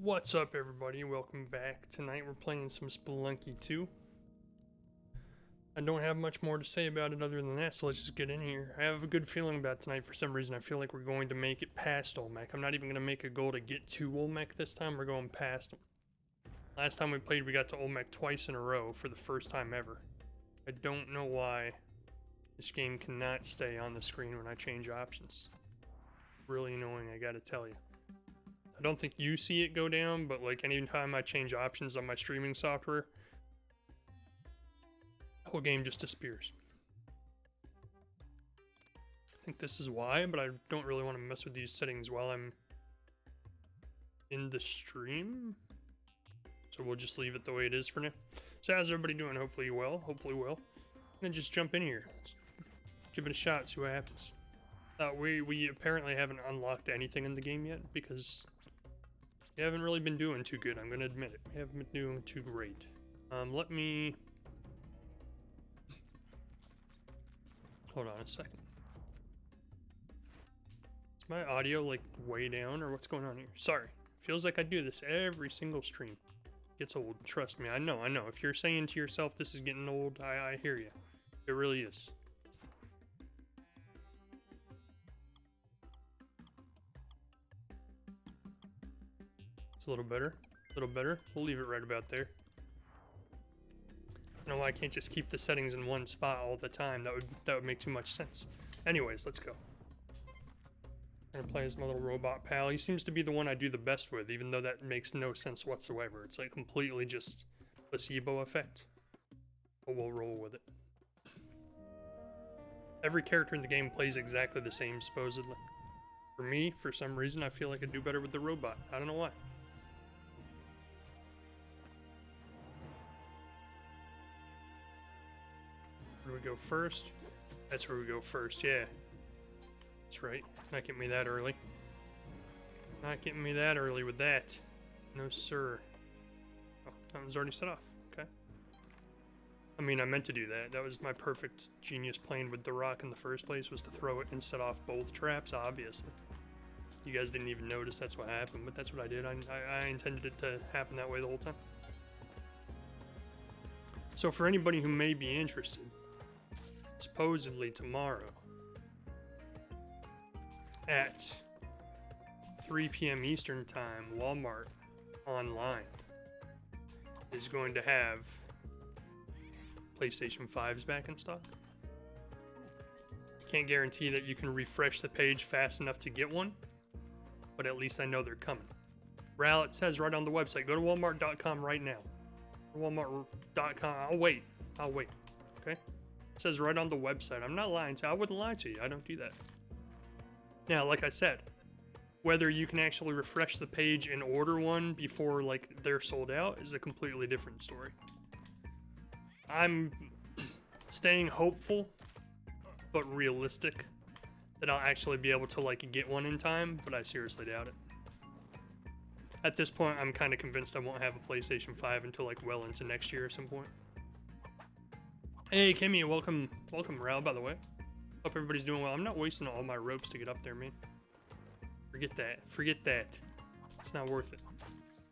What's up, everybody? Welcome back. Tonight we're playing some Spelunky 2. I don't have much more to say about it other than that, so let's just get in here. I have a good feeling about tonight for some reason. I feel like we're going to make it past Olmec. I'm not even going to make a goal to get to Olmec this time. We're going past him. Last time we played, we got to Olmec twice in a row for the first time ever. I don't know why this game cannot stay on the screen when I change options. Really annoying, I gotta tell you. I don't think you see it go down, but like anytime I change options on my streaming software, the whole game just disappears. I think this is why, but I don't really want to mess with these settings while I'm in the stream. So we'll just leave it the way it is for now. So how's everybody doing? Hopefully well. Hopefully well. And then just jump in here. Let's give it a shot, see what happens. We apparently haven't unlocked anything in the game yet because we haven't really been doing too good, I'm gonna admit it. We haven't been doing too great. Let me... Hold on a second. Is my audio, like, way down, or what's going on here? Sorry. Feels like I do this every single stream. Gets old, trust me. I know. If you're saying to yourself, this is getting old, I hear you. It really is. It's a little better. We'll leave it right about there. I don't know why I can't just keep the settings in one spot all the time. That would make too much sense. Anyways, let's go. I'm gonna play as my little robot pal. He seems to be the one I do the best with, even though that makes no sense whatsoever. It's like completely just placebo effect. But we'll roll with it. Every character in the game plays exactly the same, supposedly. For me, for some reason, I feel like I do better with the robot. I don't know why. Where do we go first? That's where we go first, yeah. That's right. Not getting me that early. Not getting me that early with that. No, sir. Oh, that one's already set off. Okay. I mean, I meant to do that. That was my perfect genius plan with the rock in the first place, was to throw it and set off both traps, obviously. You guys didn't even notice that's what happened, but that's what I did. I intended it to happen that way the whole time. So for anybody who may be interested, supposedly tomorrow at 3 p.m. Eastern Time, Walmart online is going to have PlayStation 5s back in stock. Can't guarantee that you can refresh the page fast enough to get one, but at least I know they're coming. Ral, it says right on the website. Go to walmart.com right now. Walmart.com. I'll wait. Okay? It says right on the website. I'm not lying to you. I wouldn't lie to you. I don't do that. Now, like I said, whether you can actually refresh the page and order one before like they're sold out is a completely different story. I'm staying hopeful, but realistic that I'll actually be able to like get one in time, but I seriously doubt it. At this point, I'm kind of convinced I won't have a PlayStation 5 until like well into next year at some point. Hey, Kimmy, welcome, Ral, by the way. Hope everybody's doing well. I'm not wasting all my ropes to get up there, man. Forget that. It's not worth it.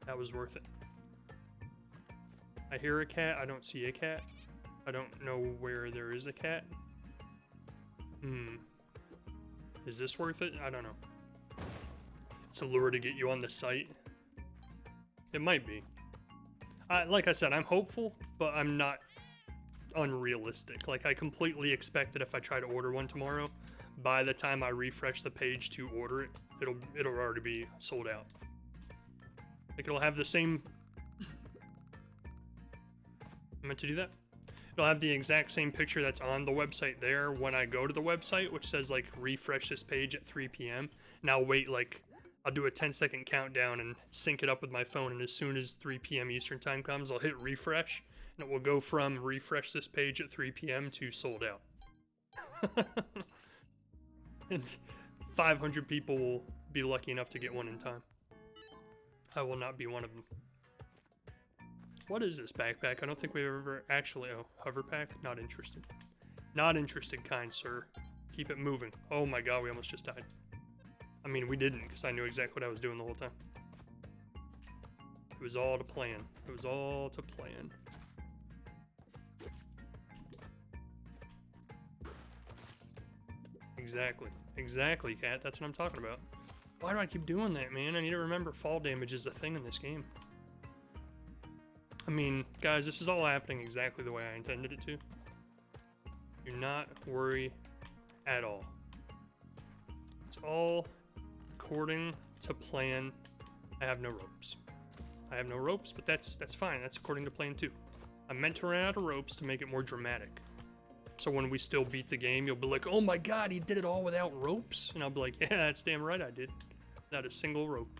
That was worth it. I hear a cat, I don't see a cat. I don't know where there is a cat. Is this worth it? I don't know. It's a lure to get you on the site. It might be. Like I said, I'm hopeful, but I'm not unrealistic. Like, I completely expect that if I try to order one tomorrow, by the time I refresh the page to order it, it'll already be sold out. Like, it'll have the same... I meant to do that? It'll have the exact same picture that's on the website there when I go to the website, which says, like, refresh this page at 3 p.m. And I'll wait, like, I'll do a 10-second countdown and sync it up with my phone, and as soon as 3 p.m. Eastern Time comes, I'll hit refresh, and it will go from refresh this page at 3 p.m. to sold out. And 500 people will be lucky enough to get one in time. I will not be one of them. What is this backpack? I don't think we've ever actually... Oh, hover pack? Not interested. Not interested, kind sir. Keep it moving. Oh my god, we almost just died. I mean, we didn't, because I knew exactly what I was doing the whole time. was all to plan. It was all to plan. Exactly. Exactly, Cat. That's what I'm talking about. Why do I keep doing that, man? I need to remember fall damage is a thing in this game. I mean, guys, this is all happening exactly the way I intended it to. Do not worry at all. It's all according to plan. I have no ropes. I have no ropes, but that's fine. That's according to plan too. I meant to run out of ropes to make it more dramatic. So when we still beat the game, you'll be like, oh my god, he did it all without ropes? And I'll be like, yeah, that's damn right I did. Not a single rope.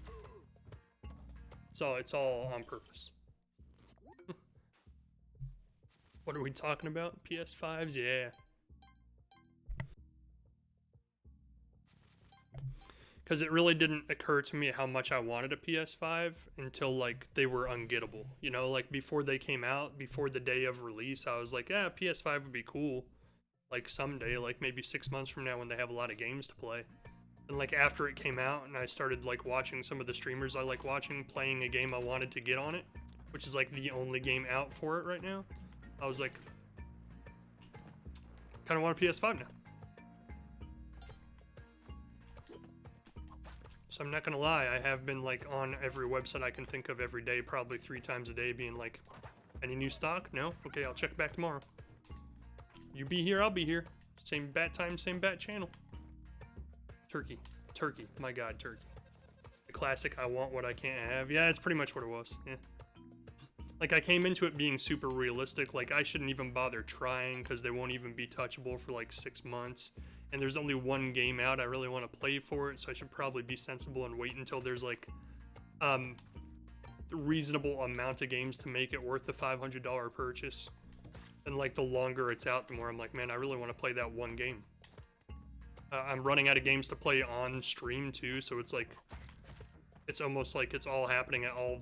It's all on purpose. What are we talking about? PS5s? Yeah. Because it really didn't occur to me how much I wanted a PS5 until, like, they were ungettable. You know, like, before they came out, before the day of release, I was like, yeah, PS5 would be cool. Like, someday, like, maybe 6 months from now when they have a lot of games to play. And, like, after it came out and I started, like, watching some of the streamers I like watching playing a game I wanted to get on it, which is, like, the only game out for it right now, I was like, kind of want a PS5 now. So I'm not gonna lie, I have been like on every website I can think of every day, probably 3 times a day, being like, any new stock? No? Okay, I'll check back tomorrow. You be here, I'll be here. Same bat time, same bat channel. Turkey. Turkey. My god, turkey. The classic, I want what I can't have. Yeah, it's pretty much what it was. Yeah. Like, I came into it being super realistic. Like, I shouldn't even bother trying because they won't even be touchable for like 6 months. And there's only one game out I really want to play for it, so I should probably be sensible and wait until there's like reasonable amount of games to make it worth the $500 purchase. And like the longer it's out, the more I'm like, man, I really want to play that one game. I'm running out of games to play on stream too, so it's like, it's almost like it's all happening at all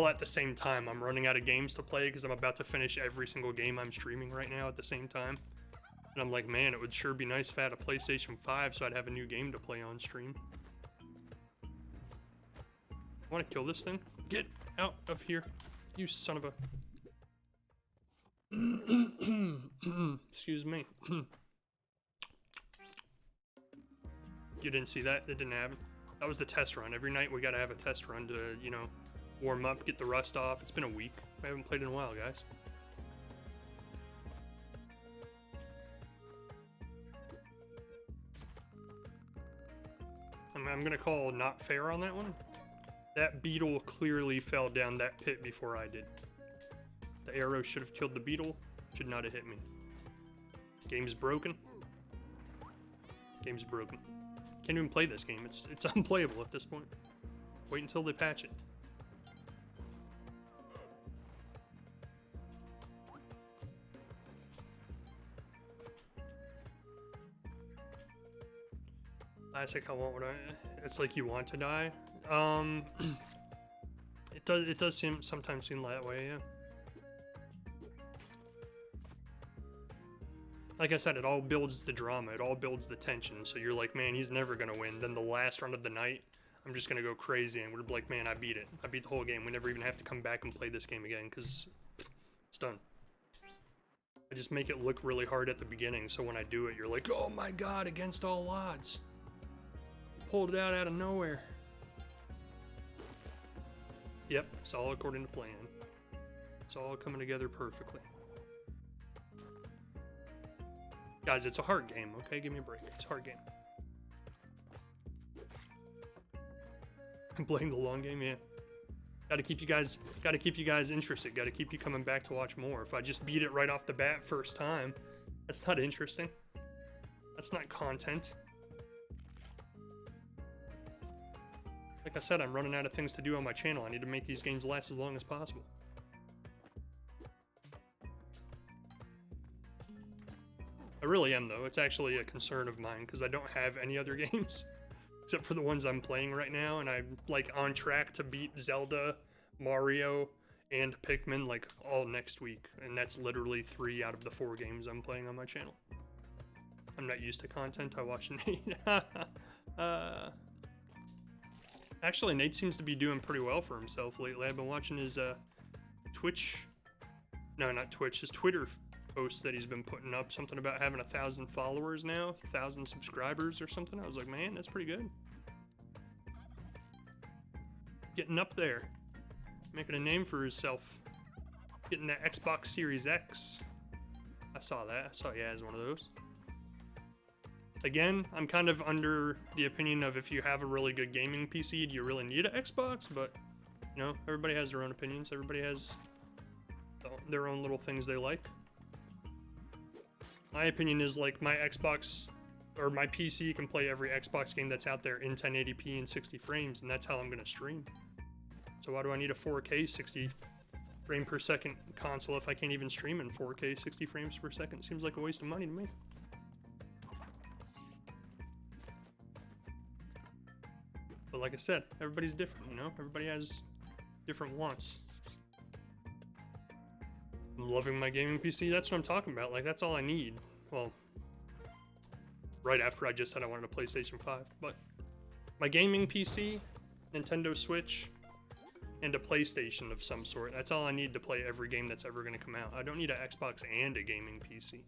at the same time. I'm running out of games to play because I'm about to finish every single game I'm streaming right now at the same time. And I'm like, man, it would sure be nice if I had a PlayStation 5 so I'd have a new game to play on stream. I want to kill this thing? Get out of here, you son of a... Excuse me. You didn't see that? It didn't happen. That was the test run. Every night we gotta have a test run to, you know, warm up, get the rust off. It's been a week. I haven't played in a while, guys. I'm gonna call not fair on that one. That beetle clearly fell down that pit before I did. The arrow should have killed the beetle. Should not have hit me. Game's broken. Game's broken. Can't even play this game. It's unplayable at this point. Wait until they patch it. Classic, I want what I... It's like you want to die. It does sometimes seem that way, yeah. Like I said, it all builds the drama, it all builds the tension, so you're like, man, he's never gonna win. Then the last run of the night, I'm just gonna go crazy and we're like, man, I beat it. I beat the whole game. We never even have to come back and play this game again, because it's done. I just make it look really hard at the beginning, so when I do it, you're like, oh my god, against all odds. Pulled it out of nowhere. Yep, it's all according to plan. It's all coming together perfectly. Guys, it's a hard game, okay? Give me a break. It's a hard game. I'm playing the long game, yeah. Gotta keep you guys interested. Gotta keep you coming back to watch more. If I just beat it right off the bat first time, that's not interesting. That's not content. Like I said, I'm running out of things to do on my channel. I need to make these games last as long as possible. I really am, though. It's actually a concern of mine, because I don't have any other games, except for the ones I'm playing right now, and I'm, like, on track to beat Zelda, Mario, and Pikmin, like, all next week, and that's literally 3 out of the 4 games I'm playing on my channel. I'm not used to content. I watch Nate. Actually, Nate seems to be doing pretty well for himself lately. I've been watching his Twitch, no, not Twitch, his Twitter posts that he's been putting up. Something about having 1,000 followers now, 1,000 subscribers or something. I was like, man, that's pretty good. Getting up there, making a name for himself. Getting that Xbox Series X. I saw that. I saw he has one of those. Again, I'm kind of under the opinion of if you have a really good gaming PC, do you really need an Xbox? But, you know, everybody has their own opinions. Everybody has their own little things they like. My opinion is, like, my Xbox, or my PC can play every Xbox game that's out there in 1080p and 60 frames, and that's how I'm going to stream. So why do I need a 4K 60 frame per second console if I can't even stream in 4K 60 frames per second? Seems like a waste of money to me. But like I said, everybody's different, you know? Everybody has different wants. I'm loving my gaming PC. That's what I'm talking about. Like, that's all I need. Well, right after I just said I wanted a PlayStation 5. But my gaming PC, Nintendo Switch, and a PlayStation of some sort. That's all I need to play every game that's ever going to come out. I don't need an Xbox and a gaming PC.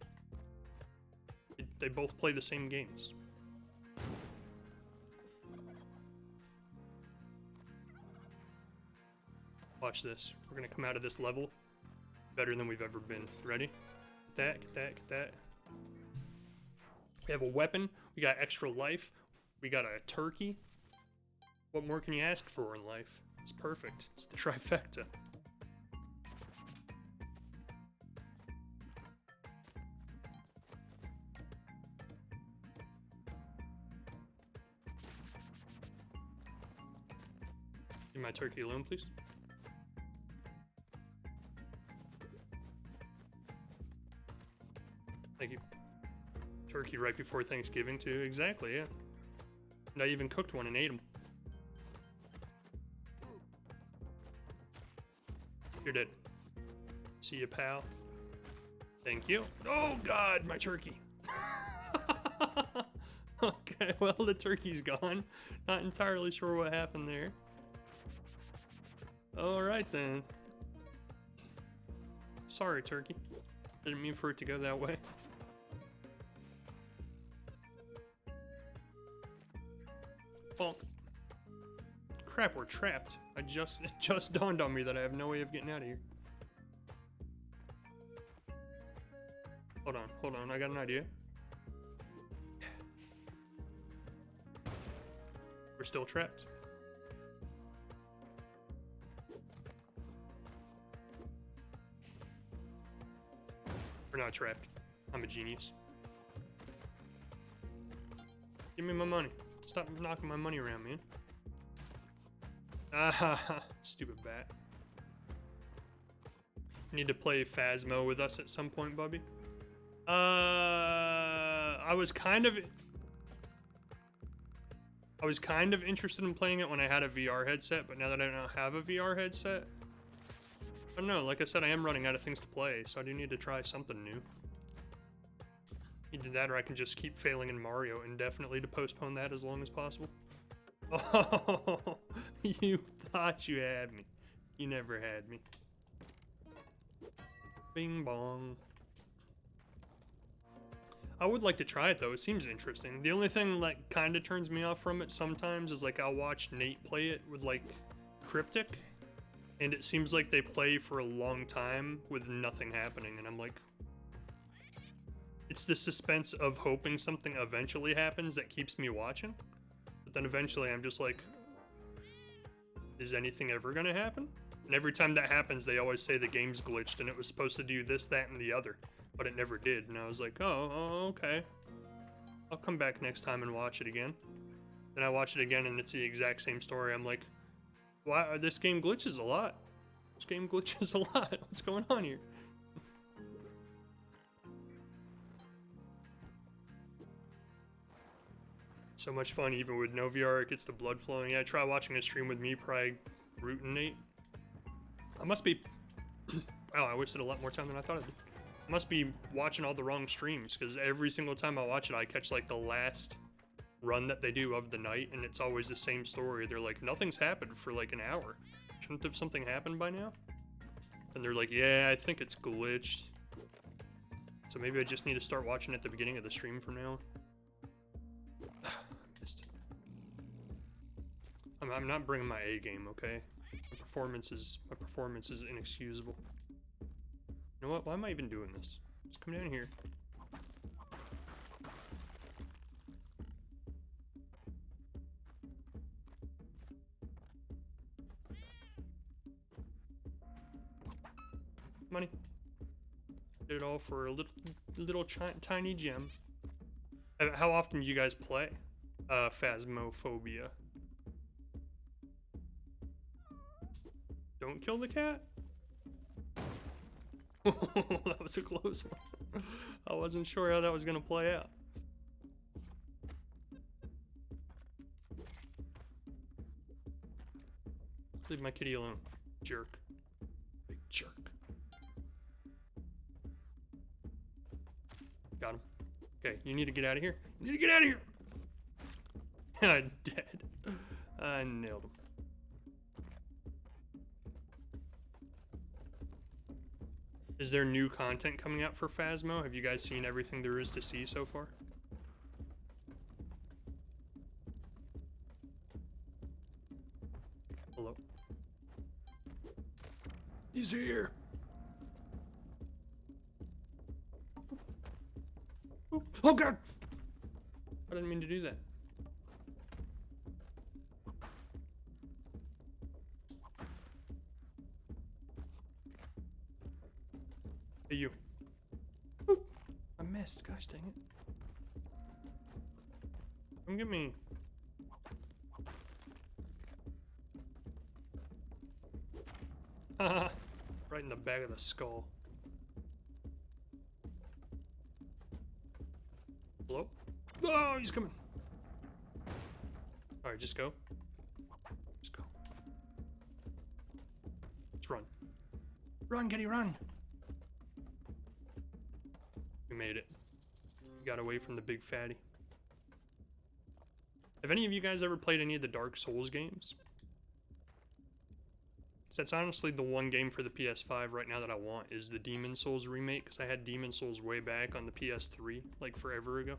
They both play the same games. Watch this. We're gonna come out of this level better than we've ever been. Ready? Get that, get that, get that. We have a weapon. We got extra life. We got a turkey. What more can you ask for in life? It's perfect. It's the trifecta. Leave my turkey alone, please. Thank you. Turkey right before Thanksgiving, too. Exactly, yeah. And I even cooked one and ate them. You're dead. See you, pal. Thank you. Oh, God, my turkey. Okay, well, the turkey's gone. Not entirely sure what happened there. All right, then. Sorry, turkey. Didn't mean for it to go that way. Well, crap, we're trapped. It just dawned on me that I have no way of getting out of here. Hold on, I got an idea. We're still trapped. We're not trapped. I'm a genius. Give me my money. Stop knocking my money around, man. Ah, stupid bat. You need to play Phasmo with us at some point, Bubby? I was kind of interested in playing it when I had a VR headset, but now that I don't have a VR headset, I don't know, like I said, I am running out of things to play, so I do need to try something new. Either that or I can just keep failing in Mario indefinitely to postpone that as long as possible. Oh, you thought you had me. You never had me. Bing bong. I would like to try it though, it seems interesting. The only thing that kind of turns me off from it sometimes is like I'll watch Nate play it with like Cryptic, and it seems like they play for a long time with nothing happening, and I'm like, it's the suspense of hoping something eventually happens that keeps me watching. But then eventually I'm just like, is anything ever gonna happen? And every time that happens, they always say the game's glitched and it was supposed to do this, that, and the other. But it never did. And I was like, oh, okay. I'll come back next time and watch it again. Then I watch it again and it's the exact same story. I'm like, wow, this game glitches a lot. This game glitches a lot. What's going on here? So much fun, even with no VR, it gets the blood flowing. Yeah, try watching a stream with me, probably rootin' Nate. I must be... wow, I wasted a lot more time than I thought I did. I must be watching all the wrong streams, because every single time I watch it, I catch, like, the last run that they do of the night, and it's always the same story. They're like, nothing's happened for like an hour. Shouldn't have something happened by now? And they're like, yeah, I think it's glitched. So maybe I just need to start watching at the beginning of the stream from now on. Missed it. I'm not bringing my A game, okay? My performance is inexcusable. You know what? Why am I even doing this? Just come down here. Money. Did it all for a little tiny gem. How often do you guys play Phasmophobia? Don't kill the cat. That was a close one. I wasn't sure how that was gonna play out. Leave my kitty alone, jerk. Big jerk. Got him. Okay, you need to get out of here. You need to get out of here! I'm dead. I nailed him. Is there new content coming out for Phasmo? Have you guys seen everything there is to see so far? Hello? He's here! Oh god! I didn't mean to do that. Hey, you. Oop. I missed. Gosh dang it. Come get me. Haha. Right in the back of the skull. Hello? Oh, he's coming. Alright, just go. Just go. Let's run. Run, kitty, run! We made it. We got away from the big fatty. Have any of you guys ever played any of the Dark Souls games? Because that's honestly the one game for the PS5 right now that I want, is the Demon Souls remake, because I had Demon Souls way back on the PS3, like forever ago.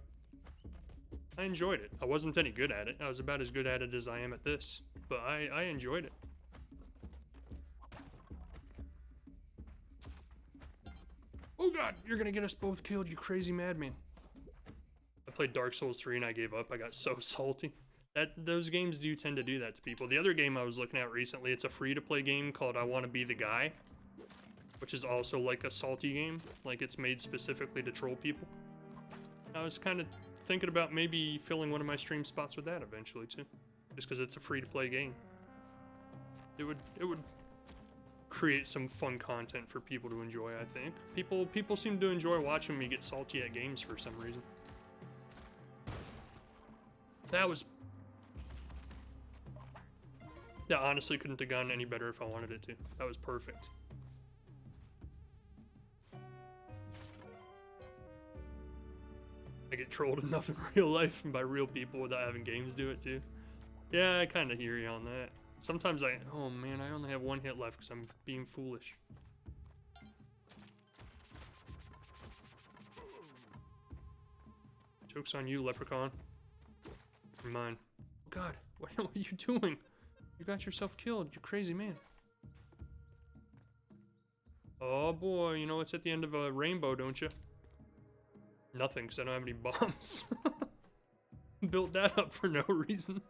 I enjoyed it. I wasn't any good at it. I was about as good at it as I am at this, but I enjoyed it. Oh god, you're gonna get us both killed, you crazy madman. I played Dark Souls 3 and I gave up. I got so salty. Those games do tend to do that to people. The other game I was looking at recently, it's a free-to-play game called I Wanna Be the Guy, which is also like a salty game. Like, it's made specifically to troll people. I was kind of thinking about maybe filling one of my stream spots with that eventually too, just because it's a free-to-play game. It would create some fun content for people to enjoy, I think. People seem to enjoy watching me get salty at games for some reason. That honestly couldn't have gone any better if I wanted it to. That was perfect. I get trolled enough in real life and by real people without having games do it too. Yeah, I kind of hear you on that. Sometimes oh man, I only have one hit left because I'm being foolish. Joke's on you, leprechaun. You're mine. Oh god, what are you doing? You got yourself killed, you crazy man. Oh boy, you know what's at the end of a rainbow, don't you? Nothing, because I don't have any bombs. Built that up for no reason.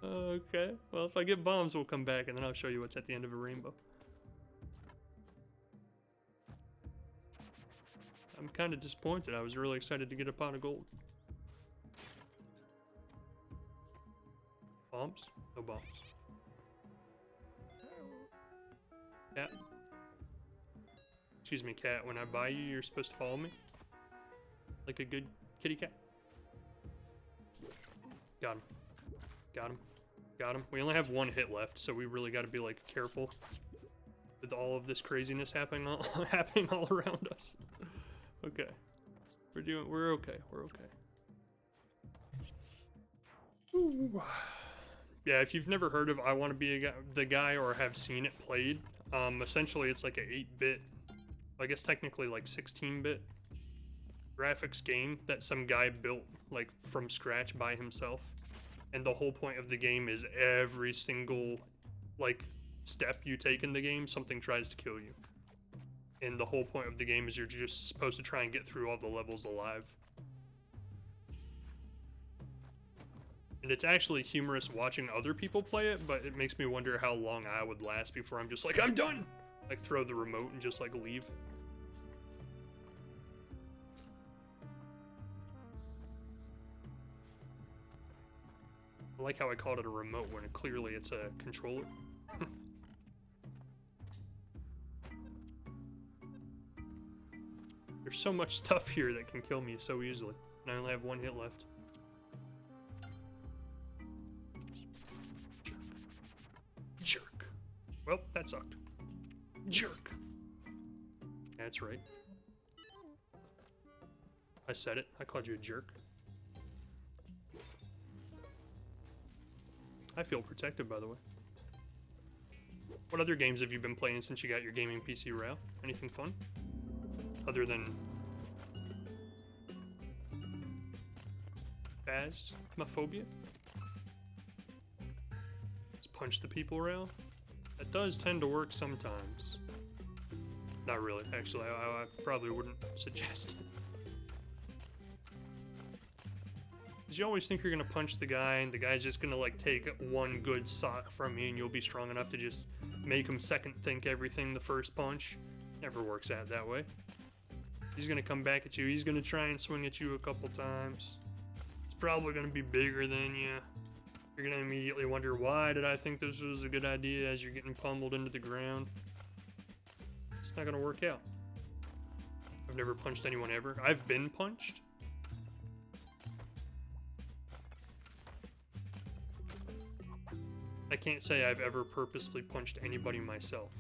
Okay, well if I get bombs we'll come back and then I'll show you what's at the end of a rainbow. I'm kind of disappointed. I was really excited to get a pot of gold. Bombs? No bombs. Cat. Excuse me, cat. When I buy you, you're supposed to follow me? Like a good kitty cat. Got him. Got him. Got him. We only have one hit left, so we really got to be like careful with all of this craziness happening all around us. Okay. We're okay. We're okay. Ooh. Yeah, if you've never heard of I Want to Be the Guy or have seen it played, essentially it's like a 8-bit, I guess technically like 16-bit graphics game that some guy built like from scratch by himself. And the whole point of the game is every single like step you take in the game, something tries to kill you. And the whole point of the game is you're just supposed to try and get through all the levels alive. And it's actually humorous watching other people play it, but it makes me wonder how long I would last before I'm just like, I'm done! Like, throw the remote and just, like, leave. I like how I called it a remote when clearly it's a controller. There's so much stuff here that can kill me so easily, and I only have 1 hit left. Jerk. Well, that sucked. Jerk. That's right. I said it. I called you a jerk. I feel protected, by the way. What other games have you been playing since you got your gaming PC rail? Anything fun? Other than Phasmophobia? Just punch the people rail? That does tend to work sometimes. Not really, actually. I probably wouldn't suggest it. Because you always think you're gonna punch the guy, and the guy's just gonna like take one good sock from you, and you'll be strong enough to just make him second think everything the first punch. Never works out that way. He's gonna come back at you. He's gonna try and swing at you a couple times. It's probably gonna be bigger than you. You're gonna immediately wonder, why did I think this was a good idea as you're getting pummeled into the ground? It's not gonna work out. I've never punched anyone ever. I've been punched. I can't say I've ever purposefully punched anybody myself.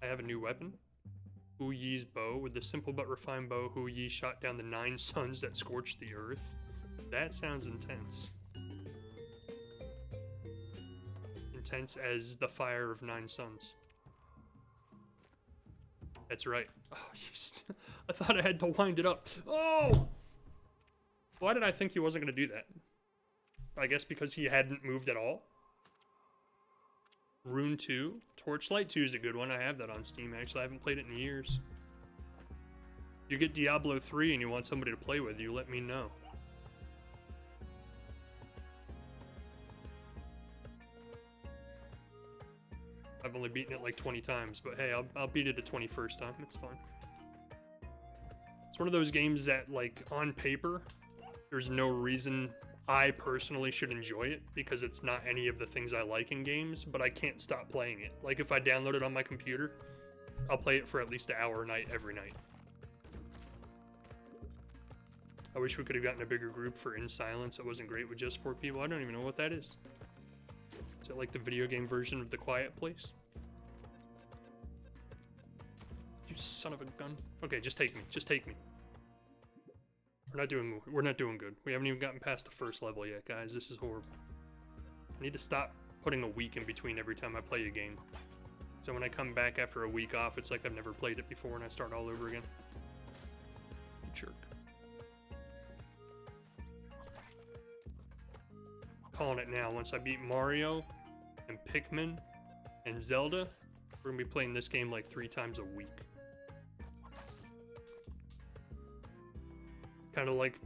I have a new weapon. Hu Yi's bow. With the simple but refined bow, Hu Yi shot down the 9 suns that scorched the earth. That sounds intense. Intense as the fire of 9 suns. That's right. Oh, I thought I had to wind it up. Oh! Why did I think he wasn't going to do that? I guess because he hadn't moved at all? Rune 2. Torchlight 2 is a good one. I have that on Steam, actually. I haven't played it in years. You get Diablo 3 and you want somebody to play with, you let me know. I've only beaten it like 20 times, but hey, I'll beat it a 21st time. It's fine. It's one of those games that, like, on paper, there's no reason I personally should enjoy it, because it's not any of the things I like in games, but I can't stop playing it. Like, if I download it on my computer, I'll play it for at least an hour a night every night. I wish we could have gotten a bigger group for In Silence. It wasn't great with just 4 people. I don't even know what that is. Is it like the video game version of The Quiet Place? You son of a gun. Okay, just take me. Just take me. We're not doing good. We haven't even gotten past the first level yet, guys. This is horrible. I need to stop putting a week in between every time I play a game. So when I come back after a week off, it's like I've never played it before and I start all over again. Jerk. Calling it now. Once I beat Mario and Pikmin and Zelda, we're gonna be playing this game like 3 times a week. Kind of like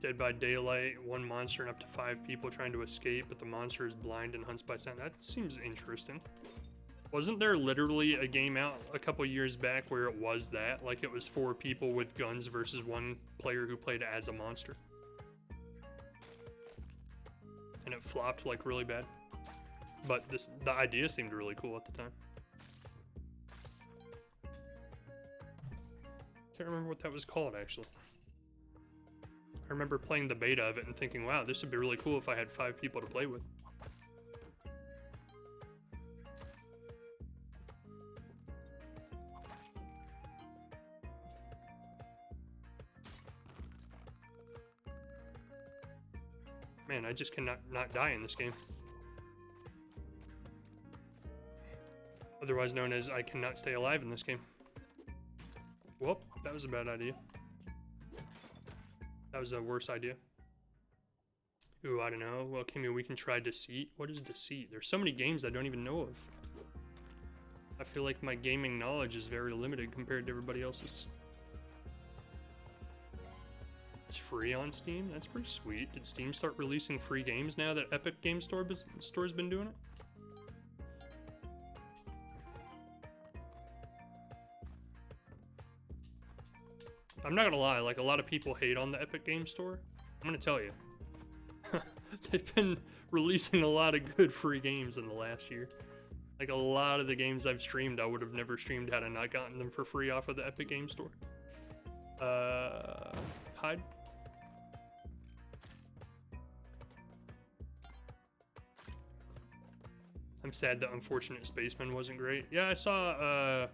Dead by Daylight, 1 monster and up to 5 people trying to escape, but the monster is blind and hunts by sound. That seems interesting. Wasn't there literally a game out a couple years back where it was that? Like, it was 4 people with guns versus 1 player who played as a monster. And it flopped, like, really bad. But the idea seemed really cool at the time. Can't remember what that was called, actually. I remember playing the beta of it and thinking, wow, this would be really cool if I had 5 people to play with. Man, I just cannot not die in this game. Otherwise known as I cannot stay alive in this game. Whoop, that was a bad idea. That was a worse idea. Ooh, I don't know. Well, Kimmy, we can try Deceit. What is Deceit? There's so many games I don't even know of. I feel like my gaming knowledge is very limited compared to everybody else's. It's free on Steam? That's pretty sweet. Did Steam start releasing free games now that Epic Game Store's been doing it? I'm not gonna lie, like, a lot of people hate on the Epic Game Store. I'm gonna tell you. They've been releasing a lot of good free games in the last year. Like, a lot of the games I've streamed, I would have never streamed had I not gotten them for free off of the Epic Game Store. Hide? I'm sad that Unfortunate Spaceman wasn't great. Yeah, I saw,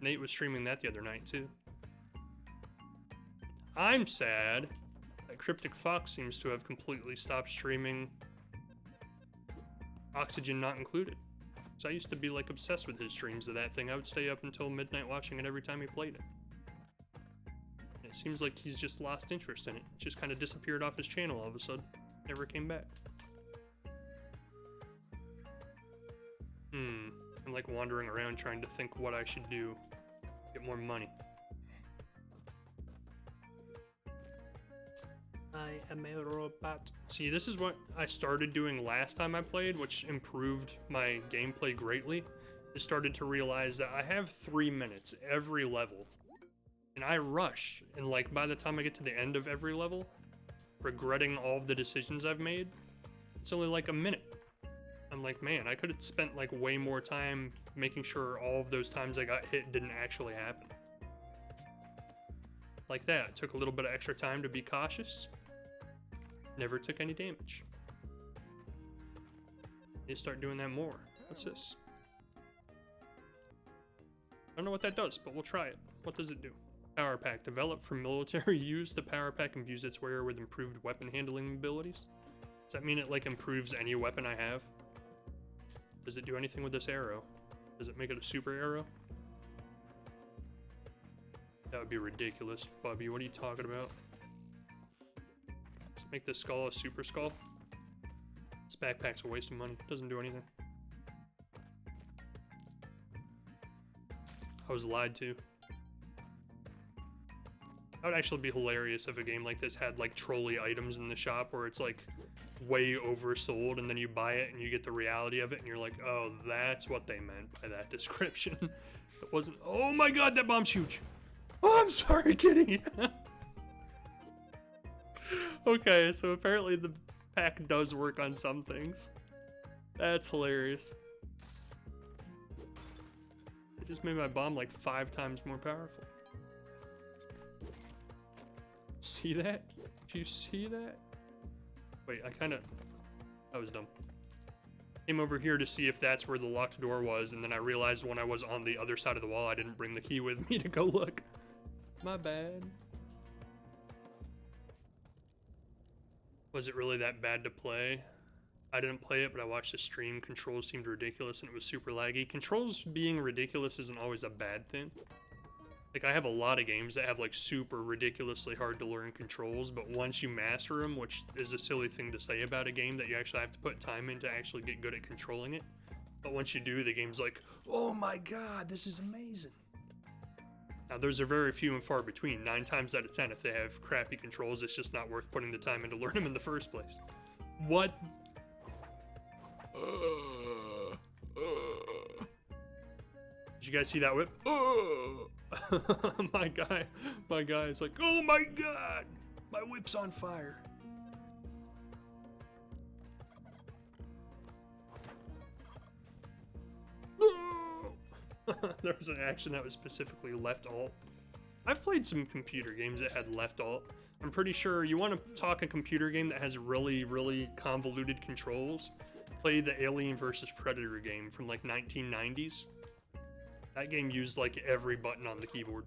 Nate was streaming that the other night, too. I'm sad that Cryptic Fox seems to have completely stopped streaming Oxygen Not Included. So I used to be like obsessed with his streams of that thing. I would stay up until midnight watching it every time he played it. It seems like he's just lost interest in it. Just kind of disappeared off his channel all of a sudden. Never came back. I'm like wandering around trying to think what I should do. Get more money. I am a robot. See, this is what I started doing last time I played, which improved my gameplay greatly. I started to realize that I have 3 minutes every level, and I rush, and like by the time I get to the end of every level, regretting all of the decisions I've made, it's only like a minute. I'm like, man, I could have spent like way more time making sure all of those times I got hit didn't actually happen. Like that, it took a little bit of extra time to be cautious. Never took any damage. You start doing that more. What's this? I don't know what that does, but we'll try it. What does it do? Power pack. Developed for military use, the power pack imbues its wearer with improved weapon handling abilities. Does that mean it like improves any weapon I have? Does it do anything with this arrow? Does it make it a super arrow? That would be ridiculous. Bubby, what are you talking about? Let's make this skull a super skull. This backpack's a waste of money. Doesn't do anything. I was lied to. That would actually be hilarious if a game like this had like trolley items in the shop where it's like way oversold and then you buy it and you get the reality of it and you're like, oh, that's what they meant by that description. It wasn't. Oh my god, that bomb's huge. Oh, I'm sorry, kitty. Okay, so apparently the pack does work on some things. That's hilarious. It just made my bomb like 5 times more powerful. See that? Do you see that? Wait, that was dumb. Came over here to see if that's where the locked door was, and then I realized when I was on the other side of the wall, I didn't bring the key with me to go look. My bad. Was it really that bad to play? I didn't play it, but I watched the stream. Controls seemed ridiculous, and it was super laggy. Controls being ridiculous isn't always a bad thing. Like, I have a lot of games that have, like, super ridiculously hard to learn controls, but once you master them, which is a silly thing to say about a game that you actually have to put time in to actually get good at controlling it, but once you do, the game's like, oh my god, this is amazing. Now, those are very few and far between. 9 times out of 10, if they have crappy controls, it's just not worth putting the time in to learn them in the first place. What? Did you guys see that whip? My guy is like, oh my god, my whip's on fire. There was an action that was specifically left alt. I've played some computer games that had left alt. I'm pretty sure you want to talk a computer game that has really, really convoluted controls. Play the Alien vs. Predator game from like 1990s. That game used like every button on the keyboard.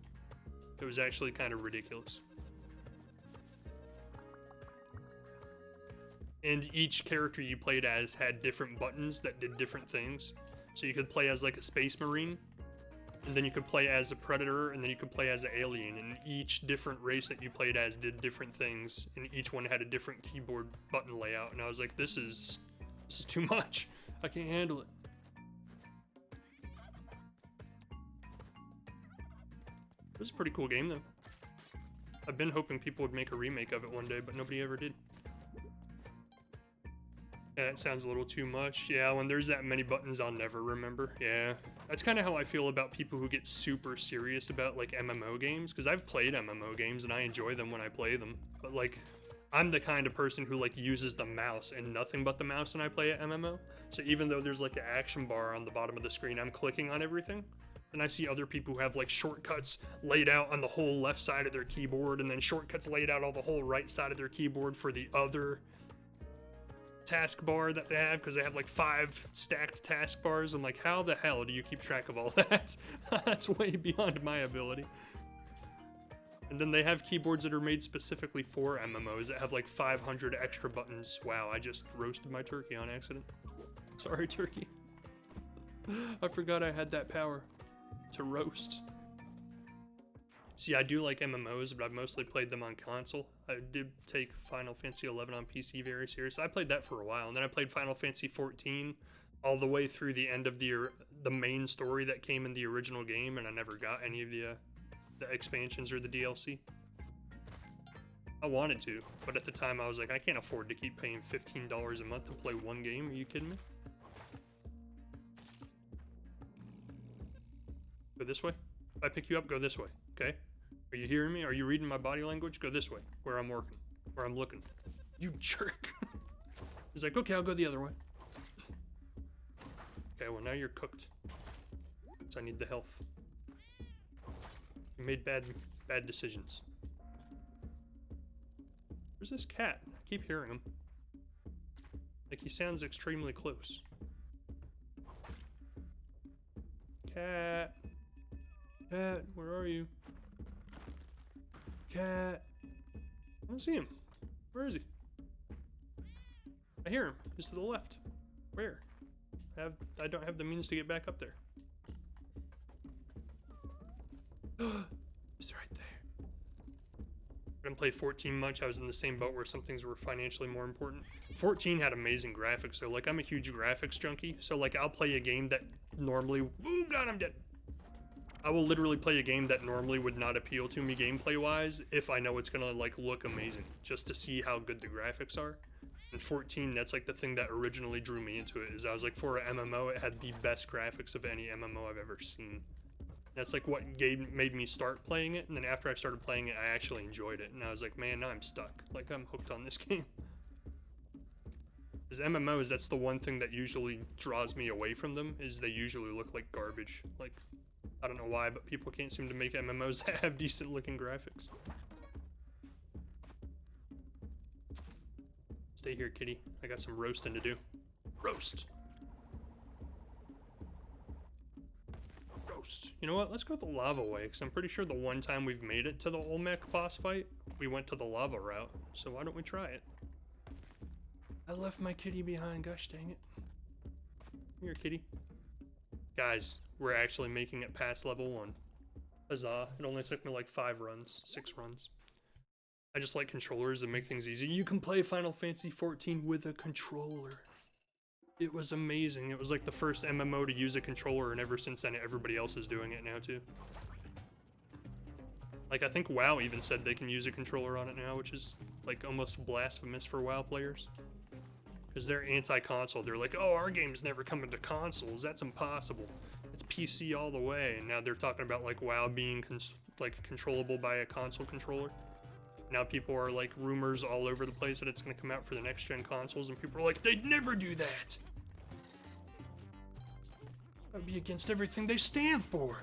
It was actually kind of ridiculous. and each character you played as had different buttons that did different things. So you could play as like a space marine, and then you could play as a predator, and then you could play as an alien, and each different race that you played as did different things, and each one had a different keyboard button layout, and I was like, this is too much. I can't handle it. It was a pretty cool game though. I've been hoping people would make a remake of it one day, but nobody ever did. Yeah, that sounds a little too much. Yeah, when there's that many buttons, I'll never remember. Yeah, that's kind of how I feel about people who get super serious about, like, MMO games, because I've played MMO games, and I enjoy them when I play them, but, like, I'm the kind of person who, like, uses the mouse and nothing but the mouse when I play an MMO, so even though there's, like, an action bar on the bottom of the screen, I'm clicking on everything, and I see other people who have, like, shortcuts laid out on the whole left side of their keyboard, and then shortcuts laid out on the whole right side of their keyboard for the other taskbar that they have, because they have like 5 stacked taskbars. I'm like, how the hell do you keep track of all that? That's way beyond my ability. And then they have keyboards that are made specifically for MMOs that have like 500 extra buttons. Wow, I just roasted my turkey on accident. Sorry, turkey. I forgot I had that power to roast. See, I do like MMOs, but I've mostly played them on console. I did take Final Fantasy XI on PC very seriously. I played that for a while, and then I played Final Fantasy XIV all the way through the end of the main story that came in the original game, and I never got any of the expansions or the DLC. I wanted to, but at the time I was like, I can't afford to keep paying $15 a month to play one game. Are you kidding me? Go this way? If I pick you up, go this way, okay? Are you hearing me? Are you reading my body language? Go this way, where I'm working, where I'm looking. You jerk. He's like, okay, I'll go the other way. Okay, well now you're cooked. So I need the health. You made bad decisions. Where's this cat? I keep hearing him. Like he sounds extremely close. Cat. Cat, where are you? Cat. I don't see him. Where is he? I hear him. He's to the left. Where? I don't have the means to get back up there. He's right there. I didn't play 14 much. I was in the same boat where some things were financially more important. 14 had amazing graphics, so like I'm a huge graphics junkie. So like I'll play a game that normally, oh god, I'm dead. I will literally play a game that normally would not appeal to me gameplay-wise if I know it's gonna like look amazing, just to see how good the graphics are. And 14, that's like the thing that originally drew me into it, is I was like, for an MMO, it had the best graphics of any MMO I've ever seen. That's like what made me start playing it, and then after I started playing it, I actually enjoyed it, and I was like, man, now I'm stuck. Like, I'm hooked on this game. Because MMOs, that's the one thing that usually draws me away from them, is they usually look like garbage. Like, I don't know why, but people can't seem to make MMOs that have decent looking graphics. Stay here, kitty. I got some roasting to do. Roast! Roast. You know what? Let's go the lava way, because I'm pretty sure the one time we've made it to the Olmec boss fight, we went to the lava route. So why don't we try it? I left my kitty behind, gosh dang it. Here, kitty. Guys, we're actually making it past level 1. Huzzah. It only took me like 5 runs, 6 runs. I just like controllers that make things easy. You can play Final Fantasy XIV with a controller. It was amazing. It was like the first MMO to use a controller, and ever since then everybody else is doing it now too. Like I think WoW even said they can use a controller on it now, which is like almost blasphemous for WoW players. Because they're anti-console. They're like, oh, our game's never coming to consoles. That's impossible. It's PC all the way. And now they're talking about like WoW being controllable by a console controller. Now people are like rumors all over the place that it's going to come out for the next gen consoles, and people are like, they'd never do that. That'd be against everything they stand for.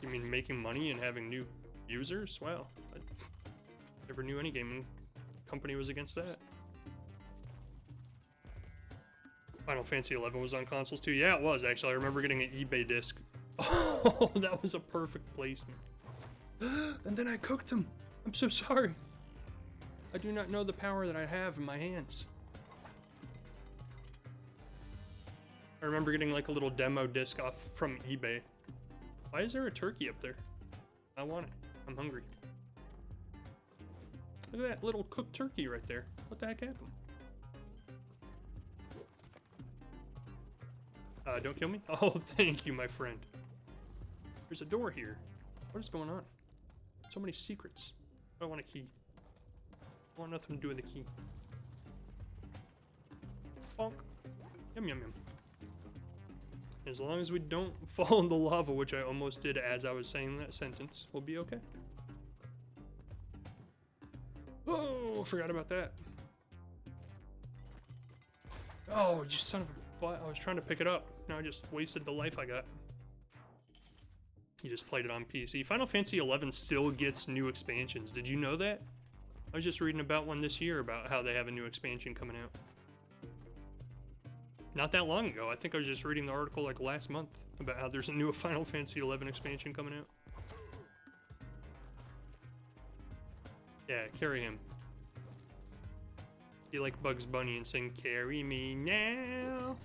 You mean making money and having new users? Wow. I never knew any gaming company was against that. Final Fantasy XI was on consoles too. Yeah, it was actually. I remember getting an eBay disc. Oh, that was a perfect placement. And then I cooked him. I'm so sorry. I do not know the power that I have in my hands. remember getting like a little demo disc off from eBay. Why is there a turkey up there? I want it. I'm hungry. Look at that little cooked turkey right there. What the heck happened? Don't kill me. Oh, thank you, my friend. There's a door here. What is going on? So many secrets. I want a key. I want nothing to do with the key. Bonk. Yum, yum, yum. As long as we don't fall in the lava, which I almost did as I was saying that sentence, we'll be okay. Oh, forgot about that. Oh, you son of a butt. I was trying to pick it up. Now I just wasted the life I got. You just played it on PC. Final Fantasy XI still gets new expansions. Did you know that? I was just reading about one this year about how they have a new expansion coming out. Not that long ago. I think I was just reading the article like last month about how there's a new Final Fantasy XI expansion coming out. Yeah, carry him. You like Bugs Bunny and sing "Carry Me Now."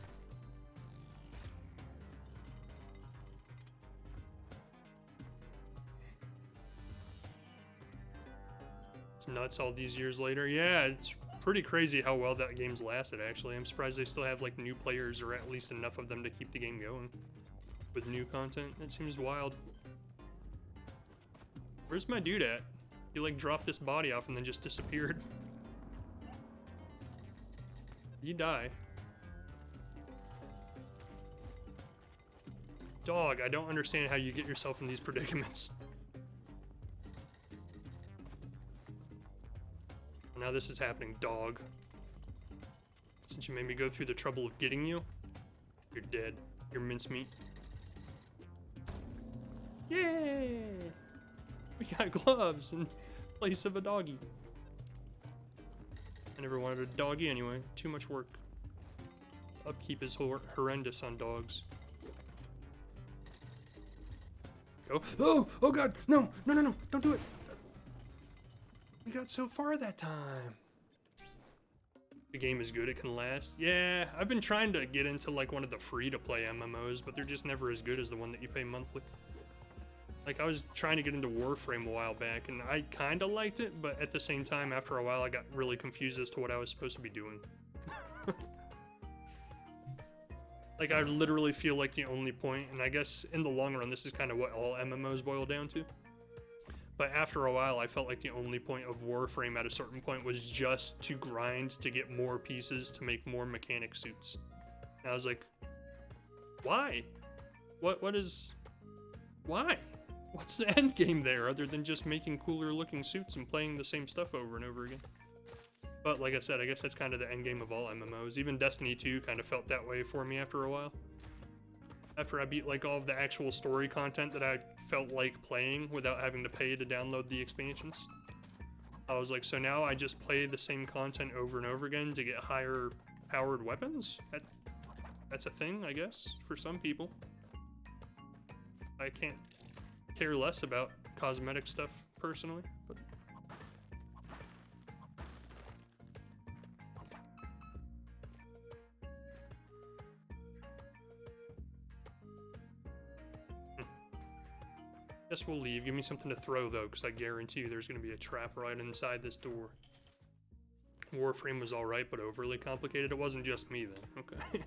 It's nuts all these years later. Yeah, it's pretty crazy how well that game's lasted, actually. I'm surprised they still have like new players, or at least enough of them to keep the game going with new content. It seems wild. Where's my dude at? He like dropped this body off and then just disappeared. You die. Dog, I don't understand how you get yourself in these predicaments. Now this is happening, dog. Since you made me go through the trouble of getting you, you're dead. You're mincemeat. Yay! We got gloves in place of a doggy. I never wanted a doggy anyway. Too much work. Upkeep is horrendous on dogs. Go. Oh! Oh god! No! No, no, no! Don't do it! We got so far that time. The game is good, it can last. Yeah, I've been trying to get into like one of the free-to-play MMOs, but they're just never as good as the one that you pay monthly. Like, I was trying to get into Warframe a while back, and I kind of liked it, but at the same time, after a while, I got really confused as to what I was supposed to be doing. Like, I literally feel like the only point, and I guess in the long run, this is kind of what all MMOs boil down to. But after a while, I felt like the only point of Warframe at a certain point was just to grind to get more pieces to make more mechanic suits. And I was like, why? What is... Why? What's the end game there other than just making cooler looking suits and playing the same stuff over and over again? But like I said, I guess that's kind of the end game of all MMOs. Even Destiny 2 kind of felt that way for me after a while. After I beat like all of the actual story content that I felt like playing without having to pay to download the expansions, I was like, so now I just play the same content over and over again to get higher powered weapons? That's a thing, I guess, for some people. I can't care less about cosmetic stuff personally, but... Guess we'll leave. Give me something to throw, though, because I guarantee you there's going to be a trap right inside this door. Warframe was alright, but overly complicated. It wasn't just me, then. Okay.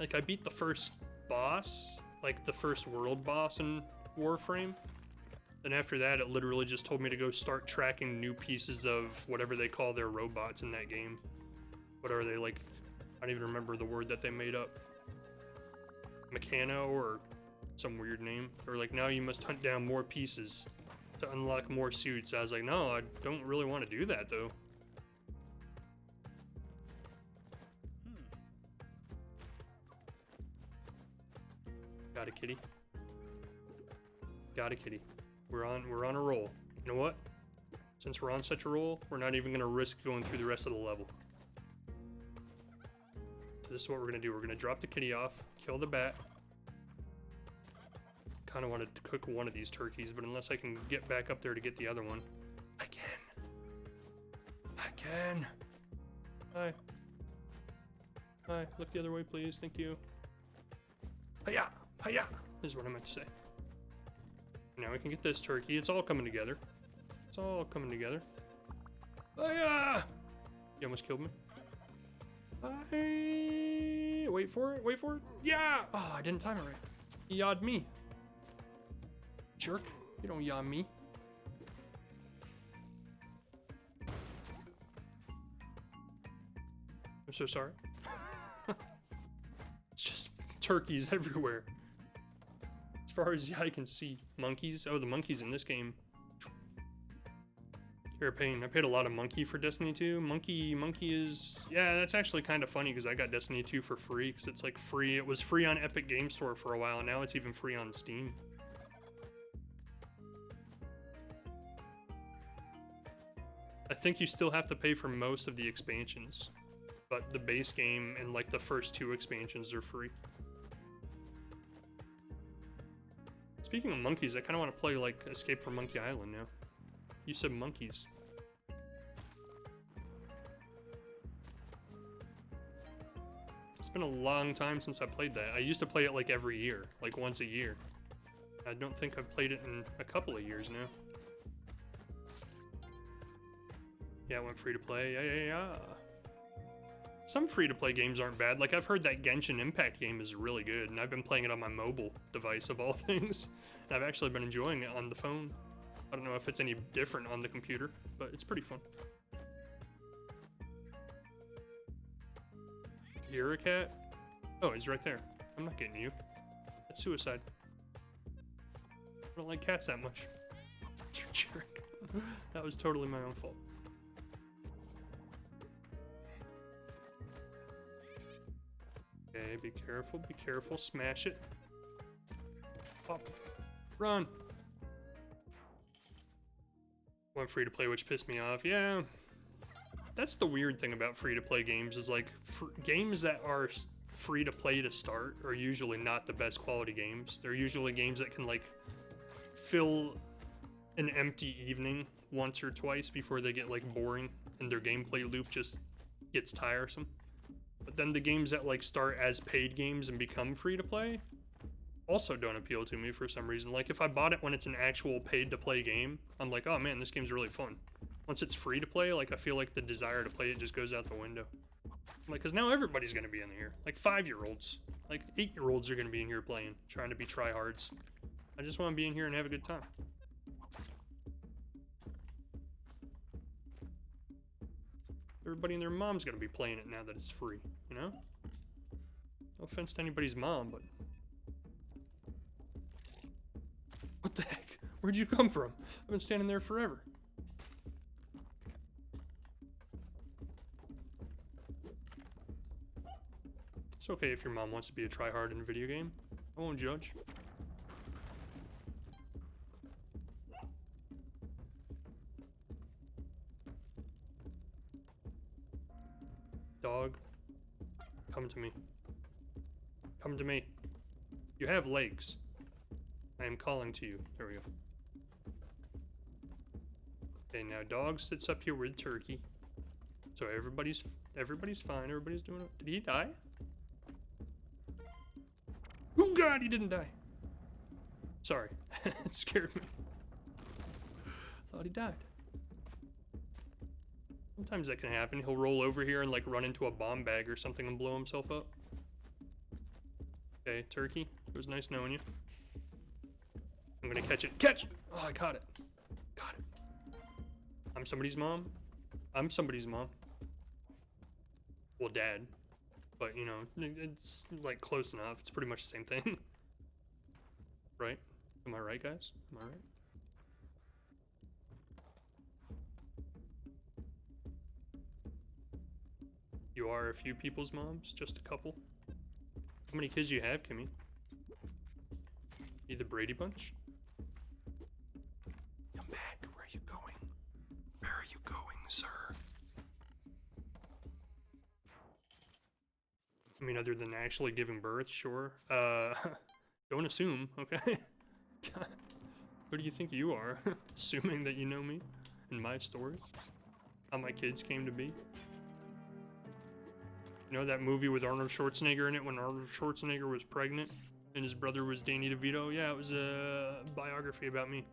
Like, I beat the first boss, like the first world boss in Warframe. And after that, it literally just told me to go start tracking new pieces of whatever they call their robots in that game. What are they, like... I don't even remember the word that they made up. Mechano or some weird name. Or like, now you must hunt down more pieces to unlock more suits. I was like, no, I don't really want to do that though. Got a kitty. Got a kitty. We're on a roll. You know what? Since we're on such a roll, we're not even gonna risk going through the rest of the level. This is what we're gonna do. We're gonna drop the kitty off, kill the bat. Kind of wanted to cook one of these turkeys, but unless I can get back up there to get the other one, I can. I can. Hi. Hi. Look the other way, please. Thank you. Hiya! Hiya! Is what I meant to say. Now we can get this turkey. It's all coming together. It's all coming together. Hiya! You almost killed me. Wait for it. Wait for it. Yeah! Oh, I didn't time it right. You yawed me. Jerk. You don't yaw me. I'm so sorry. It's just turkeys everywhere. As far as the eye can see. Monkeys. Oh, the monkeys in this game. You're a pain. I paid a lot of monkey for Destiny 2. Monkey is... Yeah, that's actually kind of funny because I got Destiny 2 for free because it's like free. It was free on Epic Game Store for a while. Now it's even free on Steam. I think you still have to pay for most of the expansions, but the base game and like the first 2 expansions are free. Speaking of monkeys, I kind of want to play like Escape from Monkey Island now. You said monkeys. It's been a long time since I played that. I used to play it like every year, like once a year. I don't think I've played it in a couple of years now. Yeah, it went free to play. Yeah. Some free to play games aren't bad. Like I've heard that Genshin Impact game is really good, and I've been playing it on my mobile device of all things. And I've actually been enjoying it on the phone. I don't know if it's any different on the computer, but it's pretty fun. You're a cat? Oh, he's right there. I'm not getting you. That's suicide. I don't like cats that much. You jerk. That was totally my own fault. Okay, be careful, smash it. Pop. Run! Went free to play, which pissed me off. Yeah. That's the weird thing about free to play games is like, games that are free to play to start are usually not the best quality games. They're usually games that can like fill an empty evening once or twice before they get like boring and their gameplay loop just gets tiresome. But then the games that like start as paid games and become free to play also don't appeal to me for some reason. Like if I bought it when it's an actual paid to play game, I'm like, oh man, this game's really fun. Once it's free to play, like I feel like the desire to play it just goes out the window. Like, cause now everybody's gonna be in here. Like 5-year-olds, like 8-year-olds are gonna be in here playing, trying to be tryhards. I just want to be in here and have a good time. Everybody and their mom's gonna be playing it now that it's free, you know? No offense to anybody's mom, but... What the heck? Where'd you come from? I've been standing there forever. It's okay if your mom wants to be a tryhard in a video game. I won't judge. Dog, come to me. Come to me. You have legs. I am calling to you. There we go. Okay, now dog sits up here with turkey. So everybody's fine. Everybody's doing it. Did he die? Oh god, he didn't die. Sorry. It scared me. Thought he died. Sometimes that can happen. He'll roll over here and like run into a bomb bag or something and blow himself up. Okay, turkey. It was nice knowing you. I'm gonna catch it. Catch! Oh, I caught it. Got it. I'm somebody's mom. I'm somebody's mom. Well, dad. But, you know, it's like close enough. It's pretty much the same thing. Right? Am I right, guys? Am I right? You are a few people's moms? Just a couple? How many kids do you have, Kimmy? You the Brady Bunch? Come back. Where are you going? Where are you going, sir? I mean, other than actually giving birth, sure. Don't assume, okay? Who do you think you are? Assuming that you know me and my stories? How My Kids Came to Be. You know that movie with Arnold Schwarzenegger in it when Arnold Schwarzenegger was pregnant and his brother was Danny DeVito? Yeah, it was a biography about me.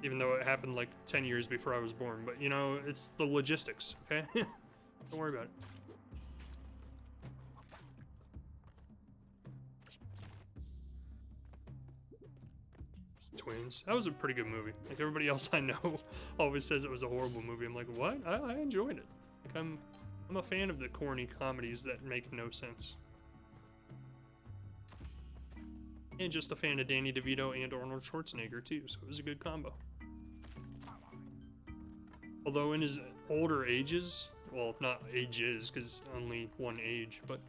Even though it happened like 10 years before I was born. But, you know, it's the logistics, okay? Don't worry about it. Twins. That was a pretty good movie. Like, everybody else I know always says it was a horrible movie. I'm like, what? I enjoyed it. Like, I'm a fan of the corny comedies that make no sense. And just a fan of Danny DeVito and Arnold Schwarzenegger, too, so it was a good combo. Although in his older ages, well, not ages, because only one age, but